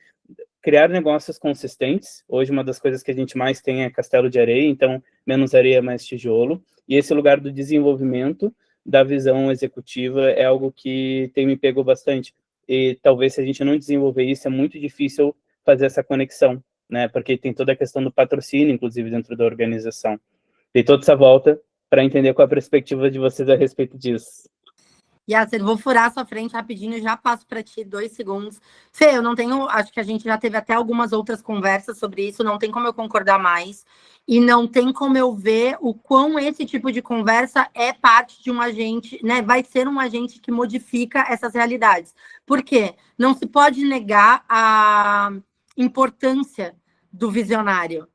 criar negócios consistentes. Hoje, uma das coisas que a gente mais tem é castelo de areia, então, menos areia, mais tijolo. E esse lugar do desenvolvimento da visão executiva é algo que tem me pegou bastante. E talvez se a gente não desenvolver isso, é muito difícil fazer essa conexão, né? Porque tem toda a questão do patrocínio, inclusive, dentro da organização. Tem toda essa volta para entender qual a perspectiva de vocês a respeito disso. Yasser, vou furar a sua frente rapidinho, já passo para ti 2 segundos. Fê, eu não tenho, acho que a gente já teve até algumas outras conversas sobre isso, não tem como eu concordar mais, e não tem como eu ver o quão esse tipo de conversa é parte de um agente, né? Vai ser um agente que modifica essas realidades. Por quê? Não se pode negar a importância do visionário.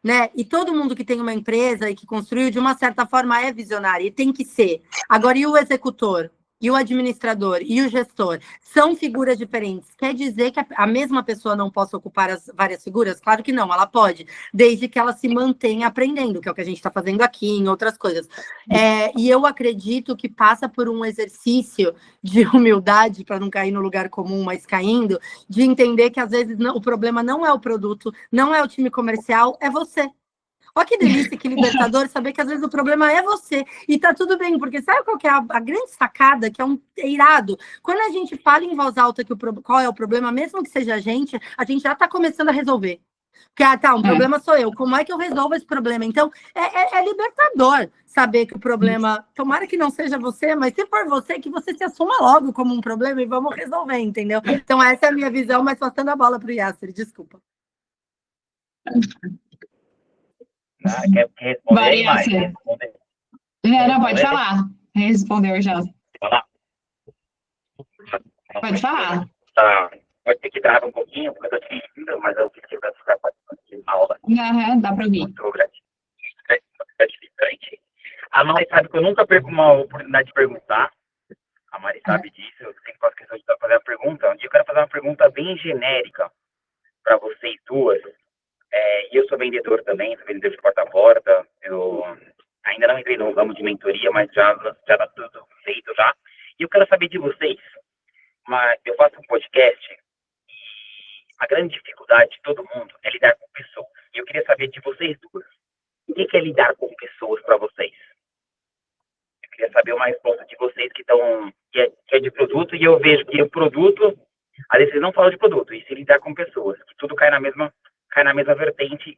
Né? E todo mundo que tem uma empresa e que construiu, de uma certa forma, é visionário, e tem que ser. Agora, e o executor? E o administrador? E o gestor? São figuras diferentes. Quer dizer que a mesma pessoa não possa ocupar as várias figuras? Claro que não, ela pode, desde que ela se mantenha aprendendo, que é o que a gente está fazendo aqui, em outras coisas. E eu acredito que passa por um exercício de humildade, para não cair no lugar comum, mas caindo, de entender que às vezes o problema não é o produto, não é o time comercial, é você. Olha que delícia, que libertador, saber que às vezes o problema é você. E tá tudo bem, porque sabe qual que é a grande sacada, que é irado? Quando a gente fala em voz alta qual é o problema, mesmo que seja a gente já tá começando a resolver. Porque, um problema sou eu. Como é que eu resolvo esse problema? Então, é libertador saber que o problema, tomara que não seja você, mas se for você, que você se assuma logo como um problema e vamos resolver, entendeu? Então, essa é a minha visão, mas passando a bola para o Yasser, desculpa. Quer responder aí, Mari? Não, pode falar. Respondeu já. Falar? Pode falar. Tá. Pode ter que travar um pouquinho, porque eu tô dirigindo, mas eu queria ficar participando de uma aula. Dá para ouvir. Muito gratificante. A Mari sabe que eu nunca perco uma oportunidade de perguntar. A Mari sabe disso. Eu sempre faço questão de fazer uma pergunta. Um dia eu quero fazer uma pergunta bem genérica para vocês duas. E eu sou vendedor também, sou vendedor de porta a porta. Eu ainda não entrei no ramo de mentoria, mas já tá tudo feito já. E eu quero saber de vocês, mas eu faço um podcast e a grande dificuldade de todo mundo é lidar com pessoas. E eu queria saber de vocês duas, o que é lidar com pessoas para vocês? Eu queria saber uma resposta de vocês que é de produto, e eu vejo que o produto, às vezes vocês não falam de produto, e se lidar com pessoas, que tudo cai na mesma vertente,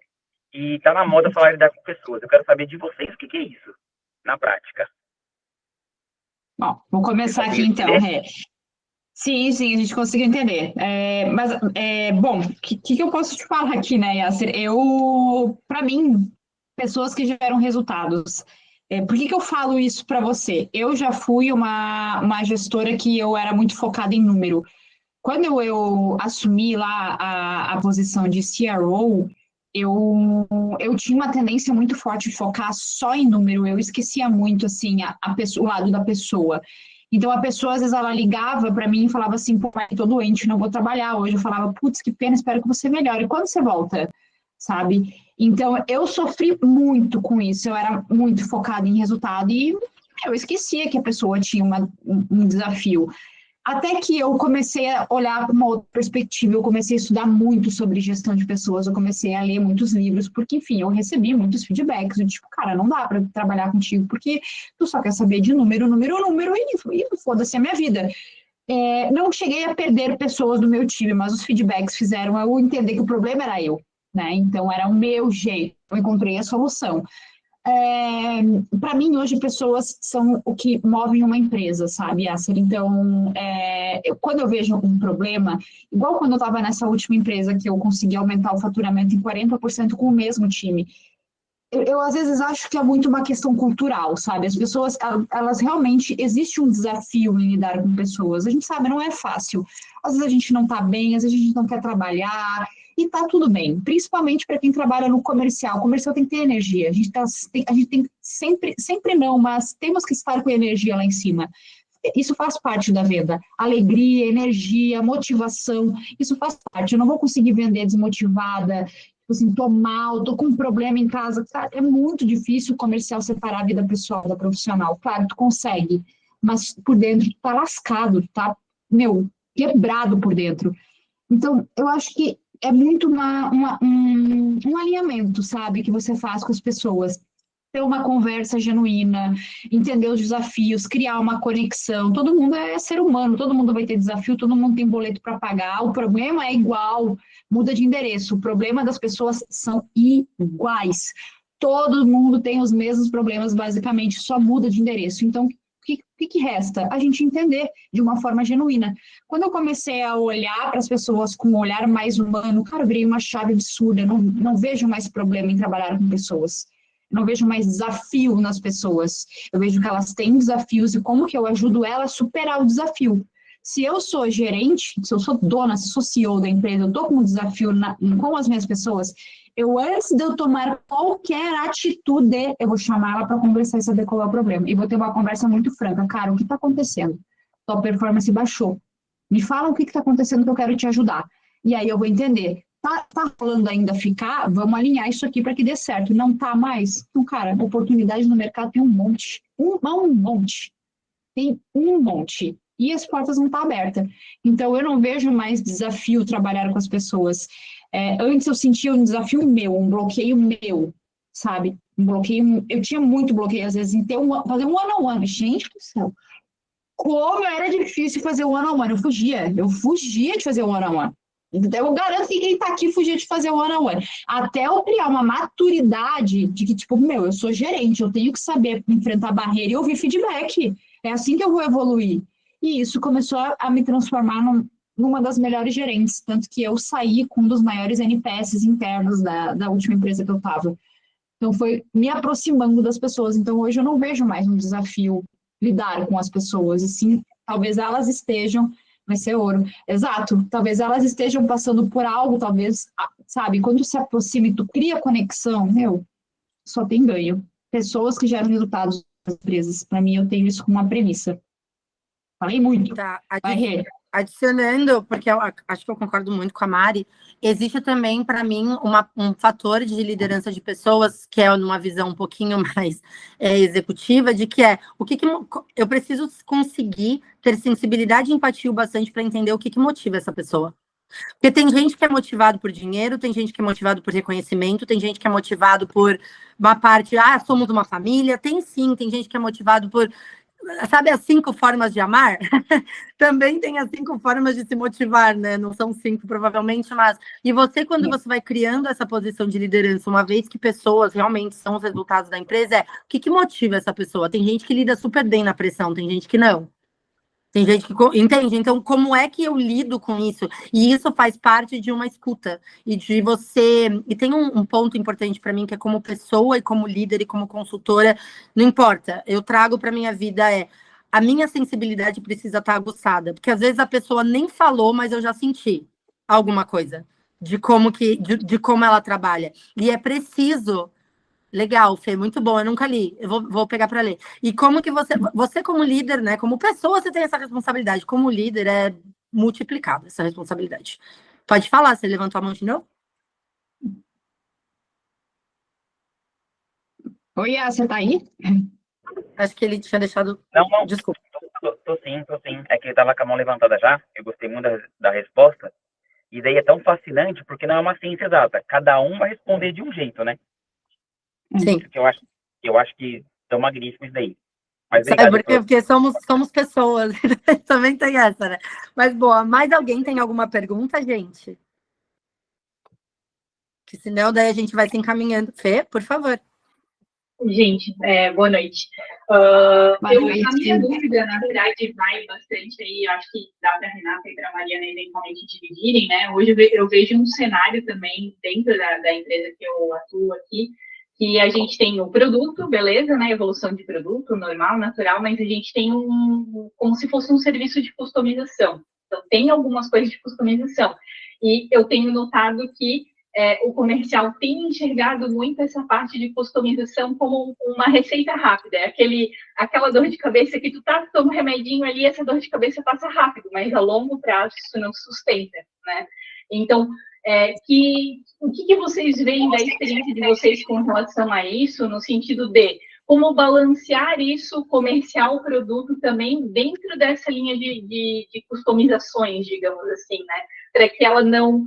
e tá na moda falar lidar com pessoas. Eu quero saber de vocês o que é isso, na prática. Bom, vou começar aqui então, Rê. Sim, a gente conseguiu entender. Bom, o que eu posso te falar aqui, né, Yasser? Para mim, pessoas que geram resultados. Por que eu falo isso para você? Eu já fui uma gestora que eu era muito focada em número. Quando eu assumi lá a posição de CRO, eu tinha uma tendência muito forte de focar só em número, eu esquecia muito, assim, o lado da pessoa. Então, a pessoa, às vezes, ela ligava para mim e falava assim, pô, tô doente, não vou trabalhar hoje. Eu falava, putz, que pena, espero que você melhore. E quando você volta, sabe? Então, eu sofri muito com isso, eu era muito focada em resultado e eu esquecia que a pessoa tinha um desafio. Até que eu comecei a olhar com uma outra perspectiva, eu comecei a estudar muito sobre gestão de pessoas, eu comecei a ler muitos livros, porque, enfim, eu recebi muitos feedbacks, eu tipo, cara, não dá para trabalhar contigo, porque tu só quer saber de número, e foda-se a minha vida. Não cheguei a perder pessoas do meu time, mas os feedbacks fizeram eu entender que o problema era eu, né? Então, era o meu jeito, eu encontrei a solução. Para mim, hoje, pessoas são o que movem uma empresa, sabe, Yasser? Então, quando eu vejo um problema, igual quando eu estava nessa última empresa que eu consegui aumentar o faturamento em 40% com o mesmo time, eu às vezes acho que é muito uma questão cultural, sabe? As pessoas, elas realmente, existe um desafio em lidar com pessoas. A gente sabe, não é fácil. Às vezes a gente não está bem, às vezes a gente não quer trabalhar, e tá tudo bem, principalmente para quem trabalha no comercial. O comercial tem que ter energia. A gente tem sempre não, mas temos que estar com energia lá em cima. Isso faz parte da venda. Alegria, energia, motivação, isso faz parte. Eu não vou conseguir vender desmotivada, tipo assim, tô mal, tô com um problema em casa. É muito difícil o comercial separar a vida pessoal da profissional. Claro, tu consegue, mas por dentro tu tá lascado, tu tá, quebrado por dentro. Então, eu acho que é muito um alinhamento, sabe, que você faz com as pessoas. Ter uma conversa genuína, entender os desafios, criar uma conexão. Todo mundo é ser humano, todo mundo vai ter desafio, todo mundo tem boleto para pagar. O problema é igual, muda de endereço. O problema das pessoas são iguais. Todo mundo tem os mesmos problemas, basicamente, só muda de endereço. Então, o que resta? A gente entender de uma forma genuína. Quando eu comecei a olhar para as pessoas com um olhar mais humano, cara, eu virei uma chave absurda. Eu não vejo mais problema em trabalhar com pessoas. Eu não vejo mais desafio nas pessoas. Eu vejo que elas têm desafios e como que eu ajudo elas a superar o desafio. Se eu sou gerente, se eu sou dona, se eu sou CEO da empresa, eu estou com um desafio com as minhas pessoas, antes de eu tomar qualquer atitude, eu vou chamar ela para conversar e saber qual é o problema. E vou ter uma conversa muito franca. Cara, o que está acontecendo? Tua performance baixou. Me fala o que está acontecendo que eu quero te ajudar. E aí eu vou entender. Tá rolando ainda ficar? Vamos alinhar isso aqui para que dê certo. Não tá mais? Então, cara, oportunidade no mercado tem um monte. Um monte. Tem um monte. E as portas não estão abertas. Então, eu não vejo mais desafio trabalhar com as pessoas. Antes eu sentia um desafio meu, um bloqueio meu, sabe? Um bloqueio, eu tinha muito bloqueio, às vezes, em fazer um one-on-one. Gente do céu, como era difícil fazer um one-on-one. Eu fugia de fazer um one-on-one. Então, eu garanto que quem está aqui fugia de fazer um one-on-one. Até eu criar uma maturidade de que, tipo, eu sou gerente, eu tenho que saber enfrentar barreira e ouvir feedback. É assim que eu vou evoluir. E isso começou a me transformar numa das melhores gerentes, tanto que eu saí com um dos maiores NPS internos da última empresa que eu estava. Então, foi me aproximando das pessoas. Então, hoje eu não vejo mais um desafio lidar com as pessoas, e sim, talvez elas estejam, vai ser ouro, exato, talvez elas estejam passando por algo, talvez, sabe, quando se aproxima e tu cria conexão, só tem ganho. Pessoas que geram resultados das empresas, para mim, eu tenho isso como uma premissa. Falei muito. Tá, Vai, Rê. Adicionando, porque eu acho que eu concordo muito com a Mari, existe também, para mim, um fator de liderança de pessoas, que é numa visão um pouquinho mais executiva, de que eu preciso conseguir ter sensibilidade e empatia bastante para entender o que motiva essa pessoa. Porque tem gente que é motivado por dinheiro, tem gente que é motivado por reconhecimento, tem gente que é motivado por uma parte, somos uma família, tem gente que é motivado por, sabe, as 5 formas de amar? Também tem as 5 formas de se motivar, né? Não são 5, provavelmente, mas... E você, quando você vai criando essa posição de liderança, uma vez que pessoas realmente são os resultados da empresa, o que motiva essa pessoa? Tem gente que lida super bem na pressão, tem gente que não. Tem gente que entende, então como é que eu lido com isso? E isso faz parte de uma escuta e de você. E tem um ponto importante para mim que é como pessoa e como líder e como consultora, não importa. Eu trago para minha vida a minha sensibilidade precisa estar aguçada, porque às vezes a pessoa nem falou, mas eu já senti alguma coisa de como ela trabalha. E é preciso. Legal, Fê, muito bom, eu nunca li, eu vou pegar para ler. E como que você como líder, né, como pessoa, você tem essa responsabilidade, como líder é multiplicado essa responsabilidade. Pode falar, você levantou a mão de novo? Oi, você tá aí? Acho que ele tinha deixado... Não. Desculpa. Tô sim. É que ele tava com a mão levantada já, eu gostei muito da resposta, e daí é tão fascinante, porque não é uma ciência exata, cada um vai responder de um jeito, né? Sim. Isso que eu acho que tão magnífico isso daí. Mas Sabe por quê? Porque somos pessoas, também tem essa, né? Mas, boa, mais alguém tem alguma pergunta, gente? Que senão daí a gente vai se encaminhando. Fê, por favor. Gente, boa noite. A minha dúvida, na verdade, vai bastante aí, eu acho que dá para a Renata e para a Mariana eventualmente dividirem, né? Hoje eu vejo um cenário também dentro da empresa que eu atuo aqui, que a gente tem o produto, beleza, né? Evolução de produto, normal, natural, mas a gente tem como se fosse um serviço de customização. Então, tem algumas coisas de customização. E eu tenho notado que o comercial tem enxergado muito essa parte de customização como uma receita rápida. É aquela dor de cabeça que tu toma um remedinho ali, essa dor de cabeça passa rápido, mas a longo prazo isso não sustenta, né? Então, o que vocês veem da experiência de vocês com relação a isso, no sentido de como balancear isso, comercial, produto, também dentro dessa linha de customizações, digamos assim, né? Para que ela não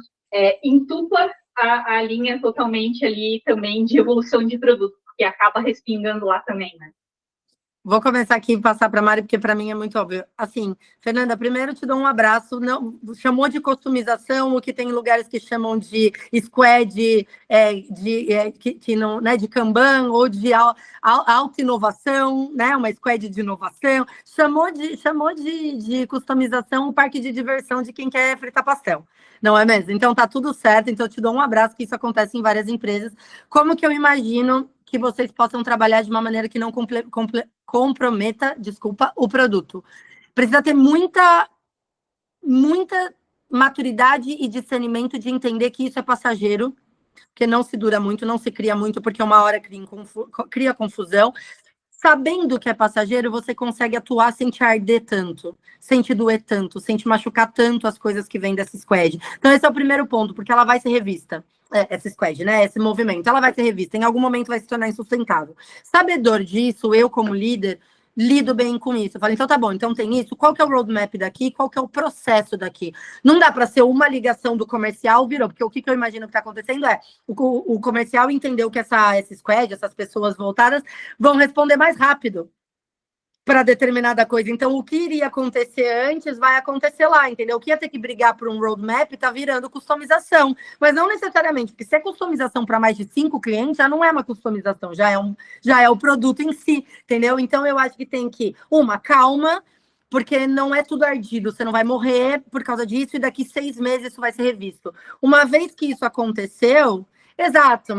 entupa a linha totalmente ali também de evolução de produto, porque acaba respingando lá também, né? Vou começar aqui e passar para a Mari, porque para mim é muito óbvio. Assim, Fernanda, primeiro te dou um abraço. Não, chamou de customização, o que tem lugares que chamam de squad, que não, né, de Kanban, ou de auto-inovação, né, uma squad de inovação. Chamou de customização o parque de diversão de quem quer fritar pastel. Não é mesmo? Então tá tudo certo, então eu te dou um abraço, que isso acontece em várias empresas. Como que eu imagino que vocês possam trabalhar de uma maneira que não comprometa, o produto? Precisa ter muita maturidade e discernimento de entender que isso é passageiro, que não se dura muito, não se cria muito, porque uma hora cria confusão. Sabendo que é passageiro, você consegue atuar sem te arder tanto, sem te doer tanto, sem te machucar tanto as coisas que vêm dessa squad. Então, esse é o primeiro ponto, porque ela vai ser revista. Essa squad, né? Esse movimento, ela vai ser revista. Em algum momento vai se tornar insustentável. Sabedor disso, eu, como líder, lido bem com isso. Eu falo, então tá bom, então tem isso. Qual que é o roadmap daqui? Qual que é o processo daqui? Não dá para ser uma ligação do comercial, virou, porque o que eu imagino que está acontecendo é o comercial entendeu que essa squad, essas pessoas voltadas, vão responder mais rápido para determinada coisa. Então, o que iria acontecer antes vai acontecer lá, entendeu? O que ia ter que brigar por um roadmap está virando customização. Mas não necessariamente, porque se é customização para mais de 5 clientes, já não é uma customização, já é o produto em si, entendeu? Então, eu acho que tem que, calma, porque não é tudo ardido, você não vai morrer por causa disso, e daqui 6 meses isso vai ser revisto. Uma vez que isso aconteceu... Exato,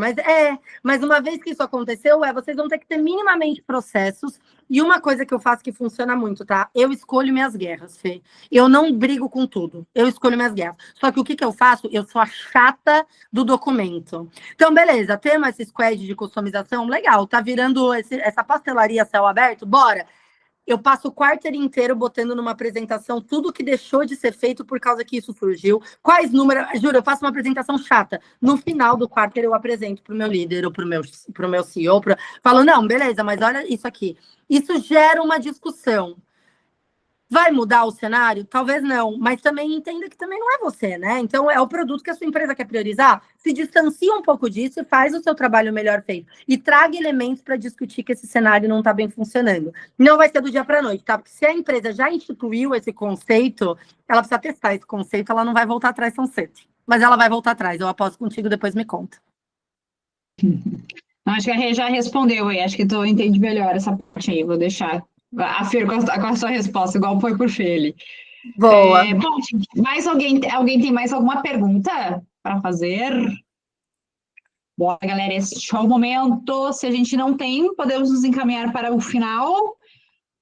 mas uma vez que isso aconteceu, vocês vão ter que ter minimamente processos, e uma coisa que eu faço que funciona muito, tá? Eu escolho minhas guerras, Fê. Eu não brigo com tudo, eu escolho minhas guerras. Só que o que eu faço? Eu sou a chata do documento. Então, beleza, temos esse squad de customização, legal, tá virando essa pastelaria céu aberto? Bora! eu passo o quarter inteiro botando numa apresentação tudo que deixou de ser feito por causa que isso surgiu, quais números, juro, eu faço uma apresentação chata. No final do quarter eu apresento para o meu líder ou para o meu CEO, falo, não, beleza, mas olha isso aqui. Isso gera uma discussão. Vai mudar o cenário? Talvez não, mas também entenda que também não é você, né? Então, é o produto que a sua empresa quer priorizar. Se distancia um pouco disso e faz o seu trabalho melhor feito. E traga elementos para discutir que esse cenário não está bem funcionando. Não vai ser do dia para a noite, tá? Porque se a empresa já instituiu esse conceito, ela precisa testar esse conceito, ela não vai voltar atrás tão cedo. Mas ela vai voltar atrás, eu aposto contigo, depois me conta. Acho que a Rê já respondeu aí, acho que tu entende melhor essa parte aí, vou deixar a Fer com a sua resposta, igual foi por Feli. Boa. Bom, gente, mais alguém tem mais alguma pergunta para fazer? Bom, galera, este é o momento. Se a gente não tem, podemos nos encaminhar para o final.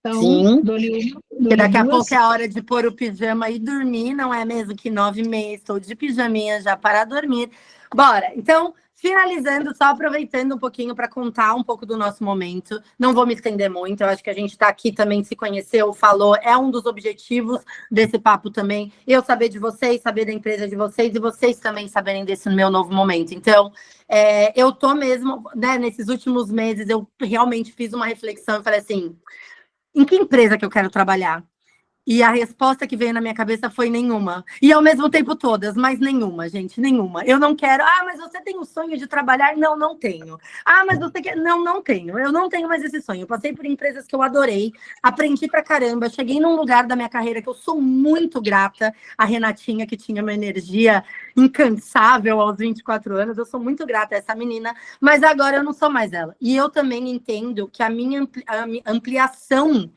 Então, sim, dou-lhe porque daqui a duas. pouco é a hora de pôr o pijama e dormir, não é mesmo que 9h30, estou de pijaminha já para dormir. Bora, então, finalizando, só aproveitando um pouquinho para contar um pouco do nosso momento, não vou me estender muito, eu acho que a gente está aqui também, se conheceu, falou, é um dos objetivos desse papo também, eu saber de vocês, saber da empresa de vocês, e vocês também saberem desse meu novo momento. Então, eu tô mesmo, né, nesses últimos meses, eu realmente fiz uma reflexão e falei assim, em que empresa que eu quero trabalhar? E a resposta que veio na minha cabeça foi nenhuma. E ao mesmo tempo todas, mas nenhuma, gente, nenhuma. Eu não quero, mas você tem o sonho de trabalhar? Não, não tenho. Mas você quer? Não, não tenho. Eu não tenho mais esse sonho. Eu passei por empresas que eu adorei, aprendi pra caramba, cheguei num lugar da minha carreira que eu sou muito grata, a Renatinha, que tinha uma energia incansável aos 24 anos, eu sou muito grata a essa menina, mas agora eu não sou mais ela. E eu também entendo que a minha ampliação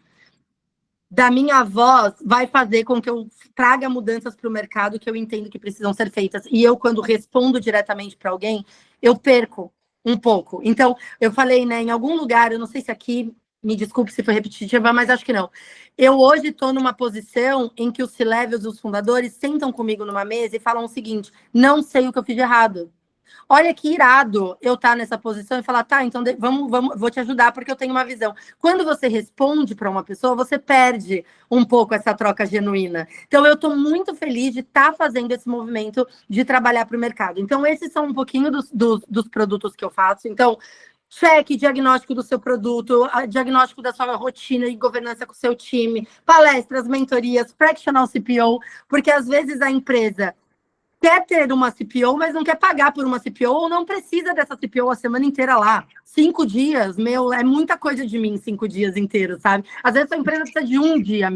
da minha voz vai fazer com que eu traga mudanças para o mercado que eu entendo que precisam ser feitas. E eu, quando respondo diretamente para alguém, eu perco um pouco. Então, eu falei, né, em algum lugar, eu não sei se aqui, me desculpe se foi repetitiva, mas acho que não. Eu hoje estou numa posição em que os C-levels, os fundadores, sentam comigo numa mesa e falam o seguinte, não sei o que eu fiz de errado. Olha que irado eu estar nessa posição e falar, tá, então vou te ajudar porque eu tenho uma visão. Quando você responde para uma pessoa, você perde um pouco essa troca genuína. Então, eu estou muito feliz de estar fazendo esse movimento de trabalhar para o mercado. Então, esses são um pouquinho dos produtos que eu faço. Então, cheque, diagnóstico do seu produto, diagnóstico da sua rotina e governança com o seu time, palestras, mentorias, fractional CPO, porque às vezes a empresa quer ter uma CPO, mas não quer pagar por uma CPO, ou não precisa dessa CPO a semana inteira lá. 5 dias, é muita coisa de mim 5 dias inteiros, sabe? Às vezes a empresa precisa de 1 dia,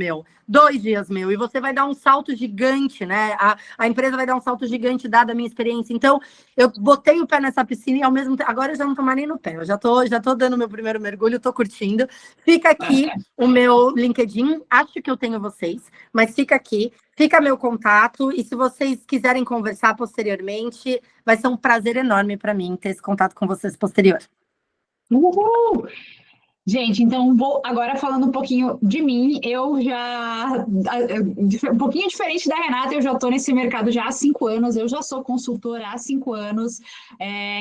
2 dias, e você vai dar um salto gigante, né? A empresa vai dar um salto gigante, dada a minha experiência. Então, eu botei o pé nessa piscina e ao mesmo tempo, agora eu já não tô mais nem no pé, eu já tô dando meu primeiro mergulho, tô curtindo. Fica aqui o meu LinkedIn, acho que eu tenho vocês, mas fica aqui. Fica meu contato e se vocês quiserem conversar posteriormente, vai ser um prazer enorme para mim ter esse contato com vocês posterior. Uhul! Gente, então vou agora falando um pouquinho de mim. Eu já, um pouquinho diferente da Renata, eu já estou nesse mercado já há 5 anos, eu já sou consultora há 5 anos,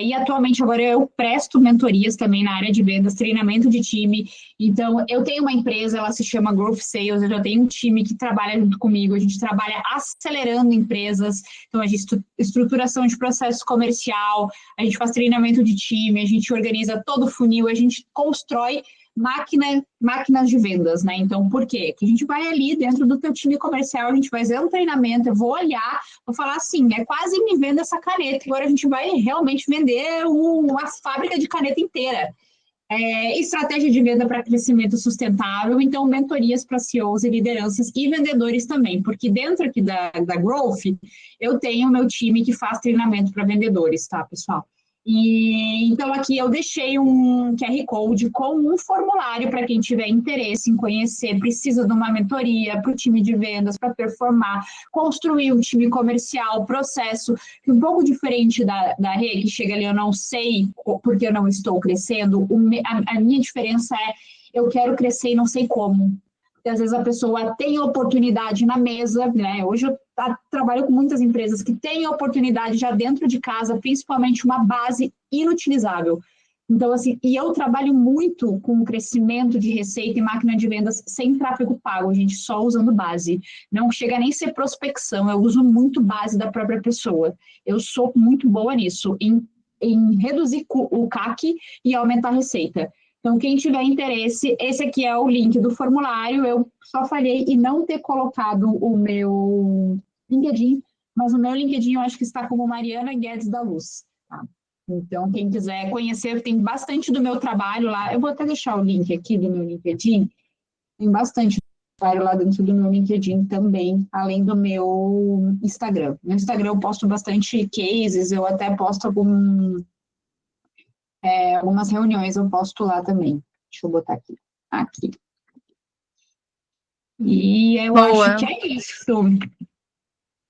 e atualmente agora eu presto mentorias também na área de vendas, treinamento de time. Então, eu tenho uma empresa, ela se chama Growth Sales, eu já tenho um time que trabalha junto comigo, a gente trabalha acelerando empresas, então a gente estruturação de processo comercial, a gente faz treinamento de time, a gente organiza todo o funil, a gente constrói máquinas de vendas, né? Então, por quê? Que a gente vai ali dentro do teu time comercial, a gente vai fazer um treinamento, eu vou olhar, vou falar assim, quase me venda essa caneta, agora a gente vai realmente vender uma fábrica de caneta inteira. Estratégia de venda para crescimento sustentável, então mentorias para CEOs e lideranças e vendedores também, porque dentro aqui da Growth, eu tenho o meu time que faz treinamento para vendedores, tá, pessoal? E então aqui eu deixei um QR Code com um formulário para quem tiver interesse em conhecer, precisa de uma mentoria para o time de vendas, para performar, construir um time comercial, processo, que um pouco diferente da Rê, que chega ali, eu não sei porque eu não estou crescendo, a minha diferença é eu quero crescer e não sei como. Porque às vezes a pessoa tem oportunidade na mesa, né? Hoje eu trabalho com muitas empresas que têm oportunidade já dentro de casa, principalmente uma base inutilizável. Então, assim, e eu trabalho muito com o crescimento de receita e máquina de vendas sem tráfego pago, gente, só usando base. Não chega nem a ser prospecção, eu uso muito base da própria pessoa. Eu sou muito boa nisso, em reduzir o CAC e aumentar a receita. Então, quem tiver interesse, esse aqui é o link do formulário. Eu só falhei em não ter colocado o meu LinkedIn, mas o meu LinkedIn eu acho que está como Mariana Guedes da Luz, tá? Então, quem quiser conhecer, tem bastante do meu trabalho lá. Eu vou até deixar o link aqui do meu LinkedIn. Tem bastante trabalho lá dentro do meu LinkedIn também, além do meu Instagram. No Instagram eu posto bastante cases, eu até posto algumas reuniões, eu posto lá também. Deixa eu botar aqui. Aqui. E eu acho que é isso.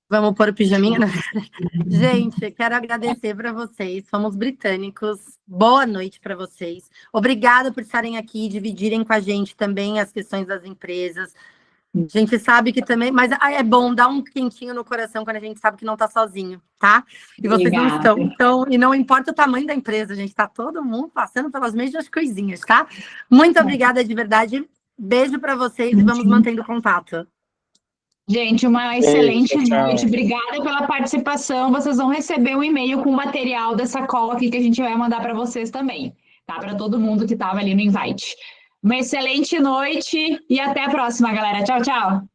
Vamos pôr o pijaminha? Gente, quero agradecer para vocês. Fomos britânicos. Boa noite para vocês. Obrigada por estarem aqui e dividirem com a gente também as questões das empresas. A gente sabe que também, mas é bom dar um quentinho no coração quando a gente sabe que não está sozinho, tá? E vocês não estão. Então, e não importa o tamanho da empresa, a gente está todo mundo passando pelas mesmas coisinhas, tá? Muito obrigada de verdade. Beijo para vocês e vamos mantendo contato. Gente, uma excelente noite. Obrigada pela participação. Vocês vão receber um e-mail com o material dessa call aqui que a gente vai mandar para vocês também, tá? Para todo mundo que estava ali no invite. Uma excelente noite e até a próxima, galera. Tchau, tchau.